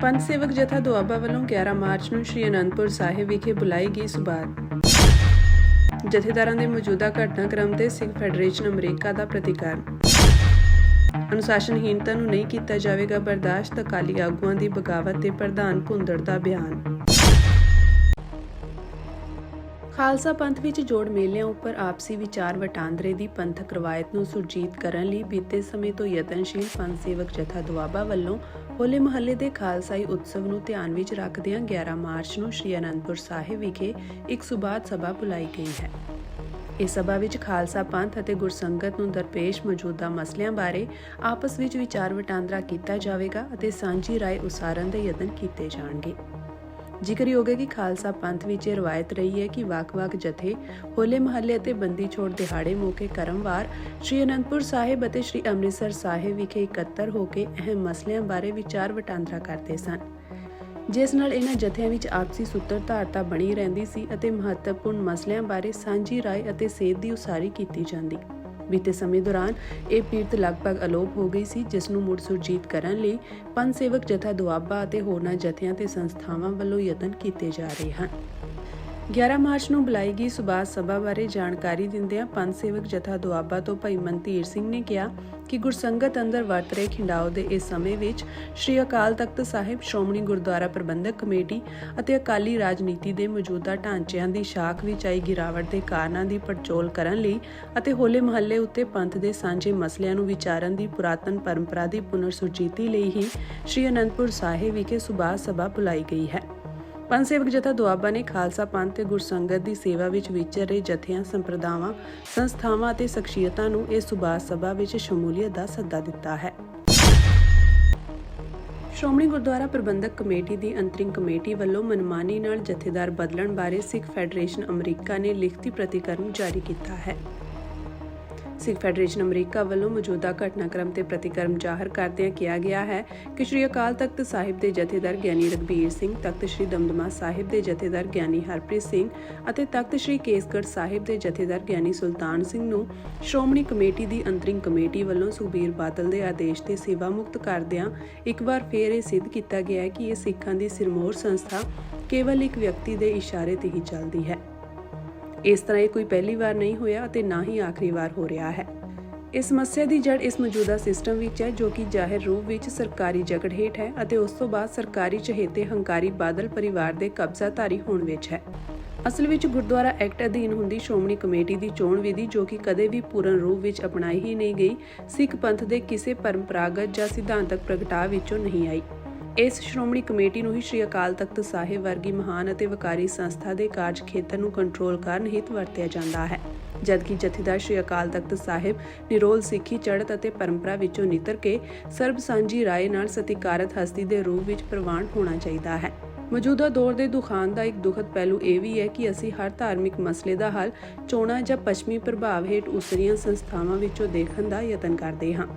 ਪੰਥ ਸੇਵਕ ਜਥਾ ਦੁਆਬਾ ਵੱਲੋਂ 11 ਮਾਰਚ ਨੂੰ ਸ਼੍ਰੀ ਅਨੰਦਪੁਰ ਸਾਹਿਬ ਵਿਖੇ ਬੁਲਾਈ ਗਈ ਸੁਬਾਤ। ਜਥੇਦਾਰਾਂ ਦੇ ਮੌਜੂਦਾ ਘਟਨਾਕ੍ਰਮ ਤੇ ਸਿੱਖ ਫੈਡਰੇਸ਼ਨ ਅਮਰੀਕਾ ਦਾ ਪ੍ਰਤੀਕਾਰ। ਅਨੁਸ਼ਾਸਨਹੀਨਤਾ ਨੂੰ ਨਹੀਂ ਕੀਤਾ ਜਾਵੇਗਾ ਬਰਦਾਸ਼ਤ, ਅਕਾਲੀ ਆਗੂਆਂ ਦੀ ਬਗਾਵਤ ਤੇ ਪ੍ਰਧਾਨ ਭੁੰਦੜ ਦਾ ਬਿਆਨ। ਖਾਲਸਾ ਪੰਥ ਵਿੱਚ ਜੋੜ ਮੇਲਿਆਂ ਉੱਪਰ ਆਪਸੀ ਵਿਚਾਰ ਵਟਾਂਦਰੇ ਦੀ ਪੰਥਕ ਰਵਾਇਤ ਨੂੰ ਸੁਰਜੀਤ ਕਰਨ ਲਈ ਬੀਤੇ ਸਮੇਂ ਤੋਂ ਯਤਨਸ਼ੀਲ ਪੰਥ ਸੇਵਕ ਜਥਾ ਦੁਆਬਾ ਵੱਲੋਂ ਹੋਲੇ ਮਹੱਲੇ ਦੇ ਖਾਲਸਾਈ ਉਤਸਵ ਨੂੰ ਧਿਆਨ ਵਿੱਚ ਰੱਖਦਿਆਂ 11 ਮਾਰਚ ਨੂੰ ਸ਼੍ਰੀ ਅਨੰਦਪੁਰ ਸਾਹਿਬ ਵਿਖੇ ਇੱਕ ਸੁਬਾਤ ਸਭਾ ਬੁਲਾਈ ਗਈ ਹੈ। ਇਸ ਸਭਾ ਵਿੱਚ ਖਾਲਸਾ ਪੰਥ ਅਤੇ ਗੁਰਸੰਗਤ ਨੂੰ ਦਰਪੇਸ਼ ਮੌਜੂਦਾ ਮਸਲਿਆਂ ਬਾਰੇ ਆਪਸ ਵਿੱਚ ਵਿਚਾਰ ਵਟਾਂਦਰਾ ਕੀਤਾ ਜਾਵੇਗਾ ਅਤੇ ਸਾਂਝੀ ਰਾਏ ਉਸਾਰਨ ਦੇ ਯਤਨ ਕੀਤੇ ਜਾਣਗੇ। ਜ਼ਿਕਰਯੋਗ ਹੈ ਕਿ ਖਾਲਸਾ ਪੰਥ ਵਿੱਚ ਇਹ ਰਵਾਇਤ ਰਹੀ ਹੈ ਕਿ ਵੱਖ-ਵੱਖ ਜਥੇ ਹੋਲੇ ਮਹੱਲੇ ਅਤੇ ਬੰਦੀ ਛੋੜ ਦਿਹਾੜੇ ਮੌਕੇ ਕਰਮਵਾਰ ਸ਼੍ਰੀ ਅਨੰਦਪੁਰ ਸਾਹਿਬ ਅਤੇ ਸ਼੍ਰੀ ਅੰਮ੍ਰਿਤਸਰ ਸਾਹਿਬ ਵਿਖੇ ਇਕੱਤਰ ਹੋ ਕੇ ਅਹਿਮ ਮਸਲਿਆਂ ਬਾਰੇ ਵਿਚਾਰ ਵਟਾਂਦਰਾ ਕਰਦੇ ਸਨ, ਜਿਸ ਨਾਲ ਇਹਨਾਂ ਜਥਿਆਂ ਵਿੱਚ ਆਪਸੀ ਸੂਤਰਧਾਰਤਾ ਬਣੀ ਰਹਿੰਦੀ ਸੀ ਅਤੇ ਮਹੱਤਵਪੂਰਨ ਮਸਲਿਆਂ ਬਾਰੇ ਸਾਂਝੀ ਰਾਏ ਅਤੇ ਸੇਧ ਦੀ ਉਸਾਰੀ ਕੀਤੀ ਜਾਂਦੀ। ਬੀਤੇ ਸਮੇਂ ਦੌਰਾਨ ਇਹ ਪੀੜਤ ਲਗਭਗ ਅਲੋਪ ਹੋ ਗਈ ਸੀ, ਜਿਸ ਨੂੰ ਮੁੜ ਸੁਰਜੀਤ ਕਰਨ ਲਈ ਪੰਥ ਸੇਵਕ ਜਥਾ ਦੁਆਬਾ ਅਤੇ ਹੋਰਨਾਂ ਜਥਿਆਂ ਤੇ ਸੰਸਥਾਵਾਂ ਵੱਲੋਂ ਯਤਨ ਕੀਤੇ ਜਾ ਰਹੇ ਹਨ। 11 ਮਾਰਚ ਨੂੰ ਬੁਲਾਈ ਗਈ ਸੁਬਾਤ ਸਭਾ ਬਾਰੇ ਜਾਣਕਾਰੀ ਦਿੰਦਿਆਂ ਪੰਥ ਸੇਵਕ ਜਥਾ ਦੁਆਬਾ ਤੋਂ ਭਾਈ ਮਨਧੀਰ ਸਿੰਘ ਨੇ ਕਿਹਾ ਕਿ ਗੁਰਸੰਗਤ ਅੰਦਰ ਵਰਤ ਰਹੇ ਖਿੰਡਾਓ ਦੇ ਇਸ ਸਮੇਂ ਵਿੱਚ ਸ਼੍ਰੀ ਅਕਾਲ ਤਖਤ ਸਾਹਿਬ, ਸ਼੍ਰੋਮਣੀ ਗੁਰਦੁਆਰਾ ਪ੍ਰਬੰਧਕ ਕਮੇਟੀ ਅਤੇ ਅਕਾਲੀ ਰਾਜਨੀਤੀ ਦੇ ਮੌਜੂਦਾ ਢਾਂਚਿਆਂ ਦੀ ਸ਼ਾਖ ਵਿੱਚ ਆਈ ਗਿਰਾਵਟ ਦੇ ਕਾਰਨਾਂ ਦੀ ਪੜਚੋਲ ਕਰਨ ਲਈ ਅਤੇ ਹੋਲੇ ਮਹੱਲੇ ਉੱਤੇ ਪੰਥ ਦੇ ਸਾਂਝੇ ਮਸਲਿਆਂ ਨੂੰ ਵਿਚਾਰਨ ਦੀ ਪੁਰਾਤਨ ਪਰੰਪਰਾ ਦੀ ਪੁਨਰ ਸੁਰਜੀਤੀ ਲਈ ਹੀ ਸ਼੍ਰੀ ਅਨੰਦਪੁਰ ਸਾਹਿਬ ਵਿਖੇ ਸੁਬਾਤ ਸਭਾ ਬੁਲਾਈ ਗਈ ਹੈ। ਪੰਥ ਸੇਵਕ ਜਥਾ ਦੁਆਬਾ ਨੇ ਖਾਲਸਾ ਪੰਥ ਤੇ ਗੁਰਸੰਗਤ ਦੀ ਸੇਵਾ ਵਿੱਚ ਵਿਚਰ ਰਹੇ ਜਥਿਆਂ, ਸੰਪਰਦਾਵਾਂ, ਸੰਸਥਾਵਾਂ ਅਤੇ ਸ਼ਖਸੀਅਤਾਂ ਨੂੰ ਇਸ ਸੁਬਾਤ ਸਭਾ ਵਿੱਚ ਸ਼ਮੂਲੀਅਤ ਦਾ ਸੱਦਾ ਦਿੱਤਾ ਹੈ। ਸ਼੍ਰੋਮਣੀ ਗੁਰਦੁਆਰਾ ਪ੍ਰਬੰਧਕ ਕਮੇਟੀ ਦੀ ਅੰਤਰਿਮ ਕਮੇਟੀ ਵੱਲੋਂ ਮਨਮਾਨੀ ਨਾਲ ਜਥੇਦਾਰ ਬਦਲਣ ਬਾਰੇ ਸਿੱਖ ਫੈਡਰੇਸ਼ਨ ਅਮਰੀਕਾ ਨੇ ਲਿਖਤੀ ਪ੍ਰਤੀਕਰਮ ਜਾਰੀ ਕੀਤਾ ਹੈ। ਸਿੱਖ ਫੈਡਰੇਸ਼ਨ ਅਮਰੀਕਾ ਵੱਲੋਂ ਮੌਜੂਦਾ ਘਟਨਾਕ੍ਰਮ ਤੇ ਪ੍ਰਤੀਕਰਮ ਜ਼ਾਹਰ ਕਰਦਿਆਂ ਕਿਹਾ ਗਿਆ ਹੈ ਕਿ ਸ਼੍ਰੀ ਅਕਾਲ ਤਖਤ ਸਾਹਿਬ ਦੇ ਜਥੇਦਾਰ ਗਿਆਨੀ ਰਘਬੀਰ ਸਿੰਘ, ਤਖਤ ਸ਼੍ਰੀ ਦਮਦਮਾ ਸਾਹਿਬ ਦੇ ਜਥੇਦਾਰ ਗਿਆਨੀ ਹਰਪ੍ਰੀਤ ਸਿੰਘ ਅਤੇ ਤਖਤ ਸ਼੍ਰੀ ਕੇਸਗੜ੍ਹ ਸਾਹਿਬ ਦੇ ਜਥੇਦਾਰ ਗਿਆਨੀ ਸੁਲਤਾਨ ਸਿੰਘ ਨੂੰ ਸ਼੍ਰੋਮਣੀ ਕਮੇਟੀ ਦੀ ਅੰਤਰਿਮ ਕਮੇਟੀ ਵੱਲੋਂ ਸੁਖਬੀਰ ਬਾਦਲ ਦੇ ਆਦੇਸ਼ ਤੇ ਸੇਵਾ ਮੁਕਤ ਕਰਦਿਆਂ ਇੱਕ ਵਾਰ ਫੇਰ ਇਹ ਸਿੱਧ ਕੀਤਾ ਗਿਆ ਹੈ ਕਿ ਇਹ ਸਿੱਖਾਂ ਦੀ ਸਿਰਮੌਰ ਸੰਸਥਾ ਕੇਵਲ ਇੱਕ ਵਿਅਕਤੀ ਦੇ ਇਸ਼ਾਰੇ ਤੇ ਹੀ ਚੱਲਦੀ ਹੈ। ਇਸ ਤਰ੍ਹਾਂ ਇਹ ਕੋਈ ਪਹਿਲੀ ਵਾਰ ਨਹੀਂ ਹੋਇਆ ਅਤੇ ਨਾ ਹੀ ਆਖਰੀ ਵਾਰ ਹੋ ਰਿਹਾ ਹੈ। ਇਸ ਸਮੱਸਿਆ ਦੀ ਜੜ ਇਸ ਮੌਜੂਦਾ ਸਿਸਟਮ ਵਿੱਚ ਹੈ, ਜੋ ਕਿ ਜ਼ਾਹਿਰ ਰੂਪ ਵਿੱਚ ਸਰਕਾਰੀ ਜਕੜ ਹੇਠ ਹੈ ਅਤੇ ਉਸ ਤੋਂ ਬਾਅਦ ਸਰਕਾਰੀ ਚਹੇਤੇ ਹੰਕਾਰੀ ਬਾਦਲ ਪਰਿਵਾਰ ਦੇ ਕਬਜ਼ਾਧਾਰੀ ਹੋਣ ਵਿੱਚ ਹੈ। ਅਸਲ ਵਿੱਚ ਗੁਰਦੁਆਰਾ ਐਕਟ ਅਧੀਨ ਹੁੰਦੀ ਸ਼੍ਰੋਮਣੀ ਕਮੇਟੀ ਦੀ ਚੋਣ ਵਿਧੀ, ਜੋ ਕਿ ਕਦੇ ਵੀ ਪੂਰਨ ਰੂਪ ਵਿੱਚ ਅਪਣਾਈ ਹੀ ਨਹੀਂ ਗਈ, ਸਿੱਖ ਪੰਥ ਦੇ ਕਿਸੇ ਪਰੰਪਰਾਗਤ ਜਾਂ ਸਿਧਾਂਤਕ ਪ੍ਰਗਟਾਅ ਵਿੱਚੋਂ ਨਹੀਂ ਆਈ। ਇਸ ਸ਼੍ਰੋਮਣੀ ਕਮੇਟੀ ਨੂੰ ਹੀ ਸ਼੍ਰੀ ਅਕਾਲ ਤਖਤ ਸਾਹਿਬ ਵਰਗੀ ਮਹਾਨ ਅਤੇ ਵਕਾਰੀ ਸੰਸਥਾ ਦੇ ਕਾਰਜ ਖੇਤਰ ਨੂੰ ਕੰਟਰੋਲ ਕਰਨ ਹਿੱਤ ਵਰਤਿਆ ਜਾਂਦਾ ਹੈ, ਜਦਕਿ ਜਥੇਦਾਰ ਸ਼੍ਰੀ ਅਕਾਲ ਤਖਤ ਸਾਹਿਬ ਨਿਰੋਲ ਸਿੱਖੀ ਚੜ੍ਹਤ ਅਤੇ ਪਰੰਪਰਾ ਵਿੱਚੋਂ ਨਿੱਤਰ ਕੇ ਸਰਬ ਸਾਂਝੀ ਰਾਏ ਨਾਲ ਸਤਿਕਾਰਤ ਹਸਤੀ ਦੇ ਰੂਪ ਵਿੱਚ ਪ੍ਰਵਾਨ ਹੋਣਾ ਚਾਹੀਦਾ ਹੈ। ਮੌਜੂਦਾ ਦੌਰ ਦੇ ਦੁਖਾਂਤ ਦਾ ਇੱਕ ਦੁਖਦ ਪਹਿਲੂ ਇਹ ਵੀ ਹੈ ਕਿ ਅਸੀਂ ਹਰ ਧਾਰਮਿਕ ਮਸਲੇ ਦਾ ਹੱਲ ਚੋਣਾਂ ਜਾਂ ਪੱਛਮੀ ਪ੍ਰਭਾਵ ਹੇਠ ਉਸਰੀਆਂ ਸੰਸਥਾਵਾਂ ਵਿੱਚੋਂ ਦੇਖਣ ਦਾ ਯਤਨ ਕਰਦੇ ਹਾਂ।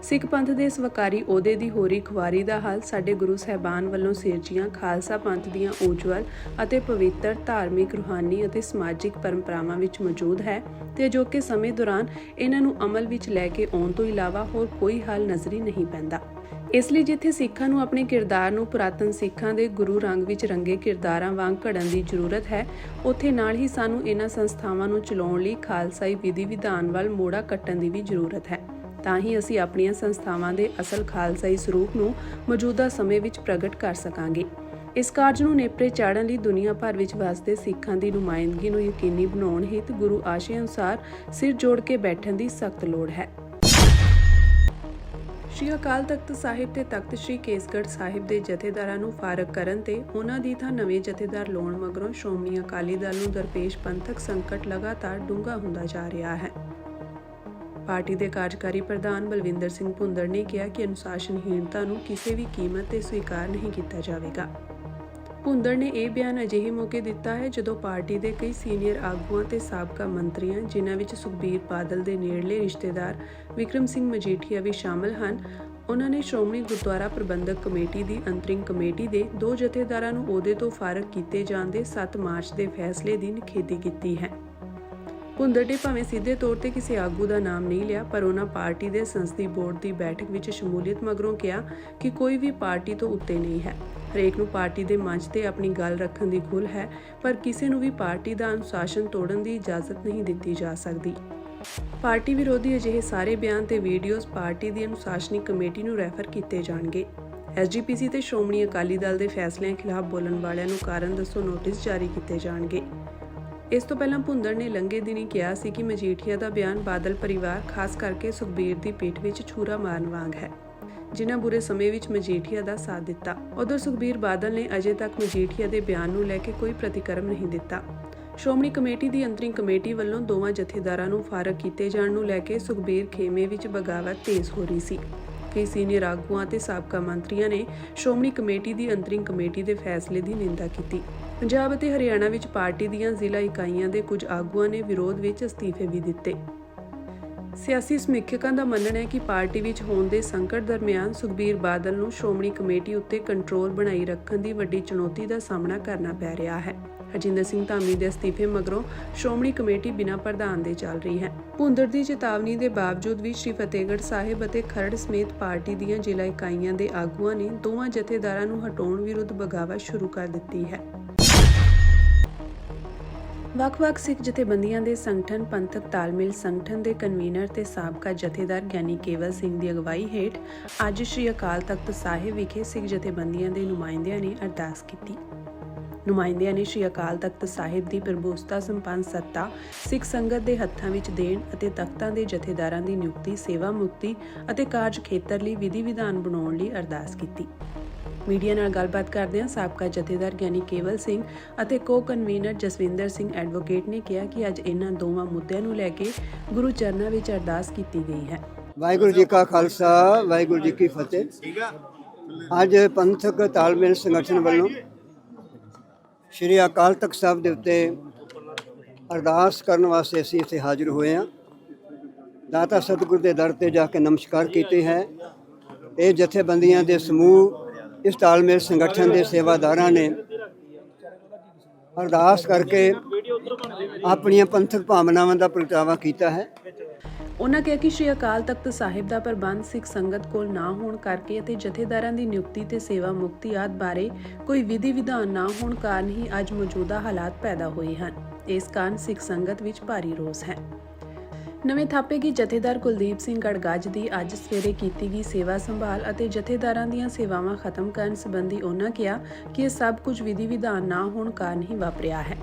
ਸਿੱਖ ਪੰਥ ਦੇ ਇਸ ਵਕਾਰੀ ਅਹੁਦੇ ਦੀ ਹੋਰੀ ਖੁਆਰੀ ਦਾ ਹੱਲ ਸਾਡੇ ਗੁਰੂ ਸਾਹਿਬਾਨ ਵੱਲੋਂ ਸਿਰਜੀਆਂ ਖਾਲਸਾ ਪੰਥ ਦੀਆਂ ਉਜਵਲ ਅਤੇ ਪਵਿੱਤਰ ਧਾਰਮਿਕ, ਰੂਹਾਨੀ ਅਤੇ ਸਮਾਜਿਕ ਪਰੰਪਰਾਵਾਂ ਵਿੱਚ ਮੌਜੂਦ ਹੈ ਤੇ ਅਜੋਕੇ ਸਮੇਂ ਦੌਰਾਨ ਇਹਨਾਂ ਨੂੰ ਅਮਲ ਵਿੱਚ ਲੈ ਕੇ ਆਉਣ ਤੋਂ ਇਲਾਵਾ ਹੋਰ ਕੋਈ ਹੱਲ ਨਜ਼ਰੀ ਨਹੀਂ ਪੈਂਦਾ। ਇਸ ਲਈ ਜਿੱਥੇ ਸਿੱਖਾਂ ਨੂੰ ਆਪਣੇ ਕਿਰਦਾਰ ਨੂੰ ਪੁਰਾਤਨ ਸਿੱਖਾਂ ਦੇ ਗੁਰੂ ਰੰਗ ਵਿੱਚ ਰੰਗੇ ਕਿਰਦਾਰਾਂ ਵਾਂਗ ਘੜਨ ਦੀ ਜ਼ਰੂਰਤ ਹੈ, ਉੱਥੇ ਨਾਲ ਹੀ ਸਾਨੂੰ ਇਹਨਾਂ ਸੰਸਥਾਵਾਂ ਨੂੰ ਚਲਾਉਣ ਲਈ ਖਾਲਸਾਈ ਵਿਧੀ ਵਿਧਾਨ ਵੱਲ ਮੋੜਾ ਕੱਟਣ ਦੀ ਵੀ ਜ਼ਰੂਰਤ ਹੈ। ਤਾਂ ਹੀ ਅਸੀਂ ਆਪਣੀਆਂ ਸੰਸਥਾਵਾਂ ਦੇ ਅਸਲ ਖਾਲਸਾਈ ਸਰੂਪ ਨੂੰ ਮੌਜੂਦਾ ਸਮੇਂ ਵਿੱਚ ਪ੍ਰਗਟ ਕਰ ਸਕਾਂਗੇ। ਇਸ ਕਾਰਜ ਨੂੰ ਨੇਪਰੇ ਚਾੜ੍ਹਨ ਲਈ ਦੁਨੀਆ ਭਰ ਵਿੱਚ ਵਸਦੇ ਸਿੱਖਾਂ ਦੀ ਨੁਮਾਇੰਦਗੀ ਨੂੰ ਯਕੀਨੀ ਬਣਾਉਣ ਹਿੱਤ ਗੁਰੂ ਆਸ਼ੇ ਅਨੁਸਾਰ ਸਿਰ ਜੋੜ ਕੇ ਬੈਠਣ ਦੀ ਸਖਤ ਲੋੜ ਹੈ। ਸ਼੍ਰੀ ਅਕਾਲ ਤਖਤ ਸਾਹਿਬ ਤੇ ਤਖਤ ਸ਼੍ਰੀ ਕੇਸਗੜ੍ਹ ਸਾਹਿਬ ਦੇ ਜਥੇਦਾਰਾਂ ਨੂੰ ਫਾਰਗ ਕਰਨ ਤੇ ਉਹਨਾਂ ਦੀ ਥਾਂ ਨਵੇਂ ਜਥੇਦਾਰ ਲਾਉਣ ਮਗਰੋਂ ਸ਼੍ਰੋਮਣੀ ਅਕਾਲੀ ਦਲ ਨੂੰ ਦਰਪੇਸ਼ ਪੰਥਕ ਸੰਕਟ ਲਗਾਤਾਰ ਡੂੰਘਾ ਹੁੰਦਾ ਜਾ ਰਿਹਾ ਹੈ। ਪਾਰਟੀ ਦੇ ਕਾਰਜਕਾਰੀ ਪ੍ਰਧਾਨ ਬਲਵਿੰਦਰ ਸਿੰਘ ਭੁੰਦੜ ਨੇ ਕਿਹਾ ਕਿ ਅਨੁਸ਼ਾਸਨਹੀਨਤਾ ਨੂੰ ਕਿਸੇ ਵੀ ਕੀਮਤ ਤੇ ਸਵੀਕਾਰ ਨਹੀਂ ਕੀਤਾ ਜਾਵੇਗਾ। ਭੁੰਦੜ ਨੇ ਇਹ ਬਿਆਨ ਅਜਿਹੇ ਮੌਕੇ ਦਿੱਤਾ ਹੈ ਜਦੋਂ ਪਾਰਟੀ ਦੇ ਕਈ ਸੀਨੀਅਰ ਆਗੂਆਂ ਤੇ ਸਾਬਕਾ ਮੰਤਰੀਆਂ, ਜਿਨ੍ਹਾਂ ਵਿੱਚ ਸੁਖਬੀਰ ਬਾਦਲ ਦੇ ਨੇੜਲੇ ਰਿਸ਼ਤੇਦਾਰ ਵਿਕਰਮ ਸਿੰਘ ਮਜੀਠੀਆ ਵੀ ਸ਼ਾਮਲ ਹਨ, ਉਹਨਾਂ ਨੇ ਸ਼੍ਰੋਮਣੀ ਗੁਰਦੁਆਰਾ ਪ੍ਰਬੰਧਕ ਕਮੇਟੀ ਦੀ ਅੰਤਰਿਮ ਕਮੇਟੀ ਦੇ 2 ਜਥੇਦਾਰਾਂ ਨੂੰ ਅਹੁਦੇ ਤੋਂ ਫਾਰਗ ਕੀਤੇ ਜਾਣ ਦੇ 7 ਮਾਰਚ ਦੇ ਫੈਸਲੇ ਦੀ ਨਿਖੇਧੀ ਕੀਤੀ ਹੈ। ਭੁੰਦੜ ਨੇ ਭਾਵੇਂ ਸਿੱਧੇ ਤੌਰ ਤੇ ਕਿਸੇ ਆਗੂ ਦਾ ਨਾਮ ਨਹੀਂ ਲਿਆ, ਪਰ ਉਹਨਾਂ ਪਾਰਟੀ ਦੇ ਸੰਸਦੀ ਬੋਰਡ ਦੀ ਬੈਠਕ ਵਿੱਚ ਸ਼ਮੂਲੀਅਤ ਮਗਰੋਂ ਕਿਹਾ ਕਿ ਕੋਈ ਵੀ ਪਾਰਟੀ ਤੋਂ ਉੱਤੇ ਨਹੀਂ ਹੈ। ਹਰੇਕ ਨੂੰ ਪਾਰਟੀ ਦੇ ਮੰਚ ਤੇ ਆਪਣੀ ਗੱਲ ਰੱਖਣ ਦੀ ਖੁੱਲ੍ਹ ਹੈ, ਪਰ ਕਿਸੇ ਨੂੰ ਵੀ ਪਾਰਟੀ ਦਾ ਅਨੁਸ਼ਾਸਨ ਤੋੜਨ ਦੀ ਇਜਾਜ਼ਤ ਨਹੀਂ ਦਿੱਤੀ ਜਾ ਸਕਦੀ। ਪਾਰਟੀ ਵਿਰੋਧੀ ਅਜਿਹੇ ਸਾਰੇ ਬਿਆਨ ਤੇ ਵੀਡੀਓਜ਼ ਪਾਰਟੀ ਦੀ ਅਨੁਸ਼ਾਸਨੀ ਕਮੇਟੀ ਨੂੰ ਰੈਫਰ ਕੀਤੇ ਜਾਣਗੇ। SGPC ਤੇ ਸ਼੍ਰੋਮਣੀ ਅਕਾਲੀ ਦਲ ਦੇ ਫੈਸਲਿਆਂ ਖਿਲਾਫ ਬੋਲਣ ਵਾਲਿਆਂ ਨੂੰ ਕਾਰਨ ਦੱਸੋ ਨੋਟਿਸ ਜਾਰੀ ਕੀਤੇ ਜਾਣਗੇ। ਇਸ ਤੋਂ ਪਹਿਲਾਂ ਭੁੰਦੜ ਨੇ ਲੰਘੇ ਦਿਨੀ ਕਿਹਾ ਸੀ ਕਿ ਮਜੀਠੀਆ ਦਾ ਬਿਆਨ ਬਾਦਲ ਪਰਿਵਾਰ, ਖਾਸ ਕਰਕੇ ਸੁਖਬੀਰ ਦੀ ਪਿੱਠ ਵਿੱਚ ਛੁਰਾ ਮਾਰਨ ਵਾਂਗ ਹੈ, ਜਿਨ੍ਹਾਂ ਬੁਰੇ ਸਮੇਂ ਵਿੱਚ ਮਜੀਠੀਆ ਦਾ ਸਾਥ ਦਿੱਤਾ। ਉਧਰ ਸੁਖਬੀਰ ਬਾਦਲ ਨੇ ਅਜੇ ਤੱਕ ਮਜੀਠੀਆ ਦੇ ਬਿਆਨ ਨੂੰ ਲੈ ਕੇ ਕੋਈ ਪ੍ਰਤੀਕਰਮ ਨਹੀਂ ਦਿੱਤਾ। ਸ਼੍ਰੋਮਣੀ ਕਮੇਟੀ ਦੀ ਅੰਤਰਿੰਗ ਕਮੇਟੀ ਵੱਲੋਂ ਦੋਵਾਂ ਜਥੇਦਾਰਾਂ ਨੂੰ ਫਾਰਗ ਕੀਤੇ ਜਾਣ ਨੂੰ ਲੈ ਕੇ ਸੁਖਬੀਰ ਖੇਮੇ ਵਿੱਚ ਬਗਾਵਤ ਤੇਜ਼ ਹੋ ਰਹੀ ਸੀ। ਕਈ ਸੀਨੀਅਰ ਆਗੂਆਂ ਅਤੇ ਸਾਬਕਾ ਮੰਤਰੀਆਂ ਨੇ ਸ਼੍ਰੋਮਣੀ ਕਮੇਟੀ ਦੀ ਅੰਤਰਿੰਗ ਕਮੇਟੀ ਦੇ ਫੈਸਲੇ ਦੀ ਨਿੰਦਾ ਕੀਤੀ। ਪੰਜਾਬ ਅਤੇ ਹਰਿਆਣਾ ਵਿੱਚ ਪਾਰਟੀ ਦੀਆਂ ਜ਼ਿਲ੍ਹਾ ਇਕਾਈਆਂ ਦੇ ਕੁਝ ਆਗੂਆਂ ਨੇ ਵਿਰੋਧ ਵਿੱਚ ਅਸਤੀਫੇ ਵੀ ਦਿੱਤੇ। ਸਿਆਸੀ ਸਮੀਖਿਅਕਾਂ ਦਾ ਮੰਨਣਾ ਹੈ ਕਿ ਪਾਰਟੀ ਵਿੱਚ ਹੋਣ ਦੇ ਸੰਕਟ ਦਰਮਿਆਨ ਸੁਖਬੀਰ ਬਾਦਲ ਨੂੰ ਸ਼੍ਰੋਮਣੀ ਕਮੇਟੀ ਉੱਤੇ ਕੰਟਰੋਲ ਬਣਾਈ ਰੱਖਣ ਦੀ ਵੱਡੀ ਚੁਣੌਤੀ ਦਾ ਸਾਹਮਣਾ ਕਰਨਾ ਪੈ ਰਿਹਾ ਹੈ। ਹਰਜਿੰਦਰ ਸਿੰਘ ਧਾਮੀ ਦੇ ਅਸਤੀਫੇ ਮਗਰੋਂ ਸ਼੍ਰੋਮਣੀ ਕਮੇਟੀ ਬਿਨਾਂ ਪ੍ਰਧਾਨ ਦੇ ਚੱਲ ਰਹੀ ਹੈ। ਭੁੰਦੜ ਦੀ ਚੇਤਾਵਨੀ ਦੇ ਬਾਵਜੂਦ ਵੀ ਸ਼੍ਰੀ ਫਤਿਹਗੜ੍ਹ ਸਾਹਿਬ ਅਤੇ ਖਰੜ ਸਮੇਤ ਪਾਰਟੀ ਦੀਆਂ ਜ਼ਿਲ੍ਹਾ ਇਕਾਈਆਂ ਦੇ ਆਗੂਆਂ ਨੇ ਦੋਵਾਂ ਜਥੇਦਾਰਾਂ ਨੂੰ ਹਟਾਉਣ ਵਿਰੁੱਧ ਬਗਾਵਤ ਸ਼ੁਰੂ ਕਰ ਦਿੱਤੀ ਹੈ। ਵੱਖ-ਵੱਖ ਸਿੱਖ ਜਥੇਬੰਦੀਆਂ ਦੇ ਸੰਗਠਨ ਪੰਥਕ ਤਾਲਮੇਲ ਸੰਗਠਨ ਦੇ ਕਨਵੀਨਰ ਤੇ ਸਾਬਕਾ ਜਥੇਦਾਰ ਗਿਆਨੀ ਕੇਵਲ ਸਿੰਘ ਦੀ ਅਗਵਾਈ ਹੇਠ ਅੱਜ ਸ਼੍ਰੀ ਅਕਾਲ ਤਖਤ ਸਾਹਿਬ ਵਿਖੇ ਸਿੱਖ ਜਥੇਬੰਦੀਆਂ ਦੇ ਨੁਮਾਇੰਦਿਆਂ ਨੇ ਅਰਦਾਸ ਕੀਤੀ। ਨੁਮਾਇੰਦਿਆਂ ਨੇ ਸ਼੍ਰੀ ਅਕਾਲ ਤਖਤ ਸਾਹਿਬ ਦੀ ਪ੍ਰਭੂਸਤਾ ਸੰਪੰਨ ਸੱਤਾ ਸਿੱਖ ਸੰਗਤ ਦੇ ਹੱਥਾਂ ਵਿੱਚ ਦੇਣ ਅਤੇ ਤਖਤਾਂ ਦੇ ਜਥੇਦਾਰਾਂ ਦੀ ਨਿਯੁਕਤੀ, ਸੇਵਾ ਮੁਕਤੀ ਅਤੇ ਕਾਰਜ ਖੇਤਰ ਲਈ ਵਿਧੀ ਵਿਧਾਨ ਬਣਾਉਣ ਲਈ ਅਰਦਾਸ ਕੀਤੀ। ਮੀਡੀਆ ਨਾਲ ਗੱਲਬਾਤ ਕਰਦਿਆਂ ਸਾਬਕਾ ਜਥੇਦਾਰ ਗਿਆਨੀ ਕੇਵਲ ਸਿੰਘ ਅਤੇ ਕੋ-ਕਨਵੀਨਰ ਜਸਵਿੰਦਰ ਸਿੰਘ ਐਡਵੋਕੇਟ ਨੇ ਕਿਹਾ ਕਿ ਅੱਜ ਇਹਨਾਂ ਦੋਵਾਂ ਮੁੱਦਿਆਂ ਨੂੰ ਲੈ ਕੇ ਗੁਰੂ ਚਰਨਾਂ ਵਿੱਚ ਅਰਦਾਸ ਕੀਤੀ ਗਈ ਹੈ। ਵਾਹਿਗੁਰੂ ਜੀ ਕਾ ਖਾਲਸਾ, ਵਾਹਿਗੁਰੂ ਜੀ ਕੀ ਫਤਿਹ। ਅੱਜ ਪੰਥਕ ਤਾਲਮੇਲ ਸੰਗਠਨ ਵੱਲੋਂ ਸ਼੍ਰੀ ਅਕਾਲ ਤਖਤ ਸਾਹਿਬ ਦੇ ਉੱਤੇ ਅਰਦਾਸ ਕਰਨ ਵਾਸਤੇ ਅਸੀਂ ਇੱਥੇ ਹਾਜ਼ਰ ਹੋਏ ਹਾਂ। ਦਾਤਾ ਸਤਿਗੁਰ ਦੇ ਦਰ ਤੇ ਜਾ ਕੇ ਨਮਸਕਾਰ ਕੀਤੇ ਹੈ। ਇਹ ਜਥੇਬੰਦੀਆਂ ਦੇ ਸਮੂਹ ਇਸ ਤਾਲਮੇਲ ਸੰਗਠਨ ਦੇ ਸੇਵਾਦਾਰਾਂ ਨੇ ਅਰਦਾਸ ਕਰਕੇ ਆਪਣੀਆਂ ਪੰਥਕ ਭਾਵਨਾਵਾਂ ਦਾ ਪ੍ਰਗਟਾਵਾ ਕੀਤਾ ਹੈ। ਉਨ੍ਹਾਂ ਕਿਹਾ ਕਿ ਸ਼੍ਰੀ ਅਕਾਲ ਤਖਤ ਸਾਹਿਬ ਦਾ ਪ੍ਰਬੰਧ ਸਿੱਖ ਸੰਗਤ ਕੋਲ ਨਾ ਹੋਣ ਕਰਕੇ ਅਤੇ ਜਥੇਦਾਰਾਂ ਦੀ ਨਿਯੁਕਤੀ ਤੇ ਸੇਵਾ ਮੁਕਤੀ ਆਦਿ ਬਾਰੇ ਕੋਈ ਵਿਧੀ ਵਿਧਾਨ ਨਾ ਹੋਣ ਕਾਰਨ ਹੀ ਅੱਜ ਮੌਜੂਦਾ ਹਾਲਾਤ ਪੈਦਾ ਹੋਏ ਹਨ। ਇਸ ਕਾਰਨ ਸਿੱਖ ਸੰਗਤ ਵਿੱਚ ਭਾਰੀ ਰੋਸ ਹੈ। ਨਵੇਂ ਥਾਪੇ ਗਏ ਜਥੇਦਾਰ ਕੁਲਦੀਪ ਸਿੰਘ ਗੜਗੱਜ ਦੀ ਅੱਜ ਸਵੇਰੇ ਕੀਤੀ ਗਈ ਸੇਵਾ ਸੰਭਾਲ ਅਤੇ ਜਥੇਦਾਰਾਂ ਦੀਆਂ ਸੇਵਾਵਾਂ ਖਤਮ ਕਰਨ ਸੰਬੰਧੀ ਉਨ੍ਹਾਂ ਕਿਹਾ ਕਿ ਇਹ ਸਭ ਕੁਝ ਵਿਧੀ ਵਿਧਾਨ ਨਾ ਹੋਣ ਕਾਰਨ ਹੀ ਵਾਪਰਿਆ ਹੈ।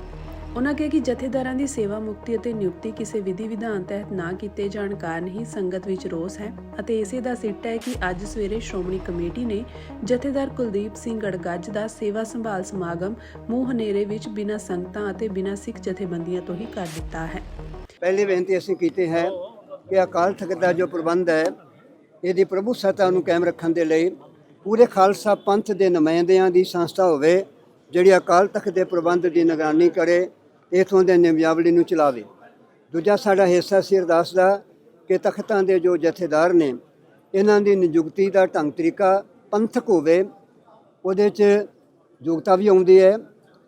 ਉਨ੍ਹਾਂ ਕਿਹਾ ਕਿ ਜਥੇਦਾਰਾਂ ਦੀ ਸੇਵਾ ਮੁਕਤੀ ਅਤੇ ਨਿਯੁਕਤੀ ਕਿਸੇ ਵਿਧੀ ਵਿਧਾਨ ਤਹਿਤ ਨਾ ਕੀਤੇ ਜਾਣ ਕਾਰਨ ਹੀ ਸੰਗਤ ਵਿੱਚ ਰੋਸ ਹੈ ਅਤੇ ਇਸੇ ਦਾ ਸਿੱਟਾ ਹੈ ਕਿ ਅੱਜ ਸਵੇਰੇ ਸ਼੍ਰੋਮਣੀ ਕਮੇਟੀ ਨੇ ਜਥੇਦਾਰ ਕੁਲਦੀਪ ਸਿੰਘ ਗੜਗੱਜ ਦਾ ਸੇਵਾ ਸੰਭਾਲ ਸਮਾਗਮ ਮੂੰਹ ਹਨੇਰੇ ਵਿੱਚ ਬਿਨਾਂ ਸੰਗਤਾਂ ਅਤੇ ਬਿਨਾਂ ਸਿੱਖ ਜਥੇਬੰਦੀਆਂ ਤੋਂ ਹੀ ਕਰ ਦਿੱਤਾ ਹੈ। ਪਹਿਲੀ ਬੇਨਤੀ ਅਸੀਂ ਕੀਤੀ ਹੈ ਕਿ ਅਕਾਲ ਤਖਤ ਦਾ ਜੋ ਪ੍ਰਬੰਧ ਹੈ ਇਹਦੀ ਪ੍ਰਭੂ ਸੱਤਾ ਨੂੰ ਕਾਇਮ ਰੱਖਣ ਦੇ ਲਈ ਪੂਰੇ ਖਾਲਸਾ ਪੰਥ ਦੇ ਨੁਮਾਇੰਦਿਆਂ ਦੀ ਸੰਸਥਾ ਹੋਵੇ ਜਿਹੜੀ ਅਕਾਲ ਤਖਤ ਦੇ ਪ੍ਰਬੰਧ ਦੀ ਨਿਗਰਾਨੀ ਕਰੇ, ਇਥੋਂ ਦੇ ਨਿਯਮਾਵਲੀ ਨੂੰ ਚਲਾਵੇ। ਦੂਜਾ ਸਾਡਾ ਹਿੱਸਾ ਸੀ ਅਰਦਾਸ ਦਾ ਕਿ ਤਖਤਾਂ ਦੇ ਜੋ ਜਥੇਦਾਰ ਨੇ ਇਹਨਾਂ ਦੀ ਨਿਯੁਕਤੀ ਦਾ ਢੰਗ ਤਰੀਕਾ ਪੰਥਕ ਹੋਵੇ। ਉਹਦੇ 'ਚ ਯੋਗਤਾ ਵੀ ਆਉਂਦੀ ਹੈ,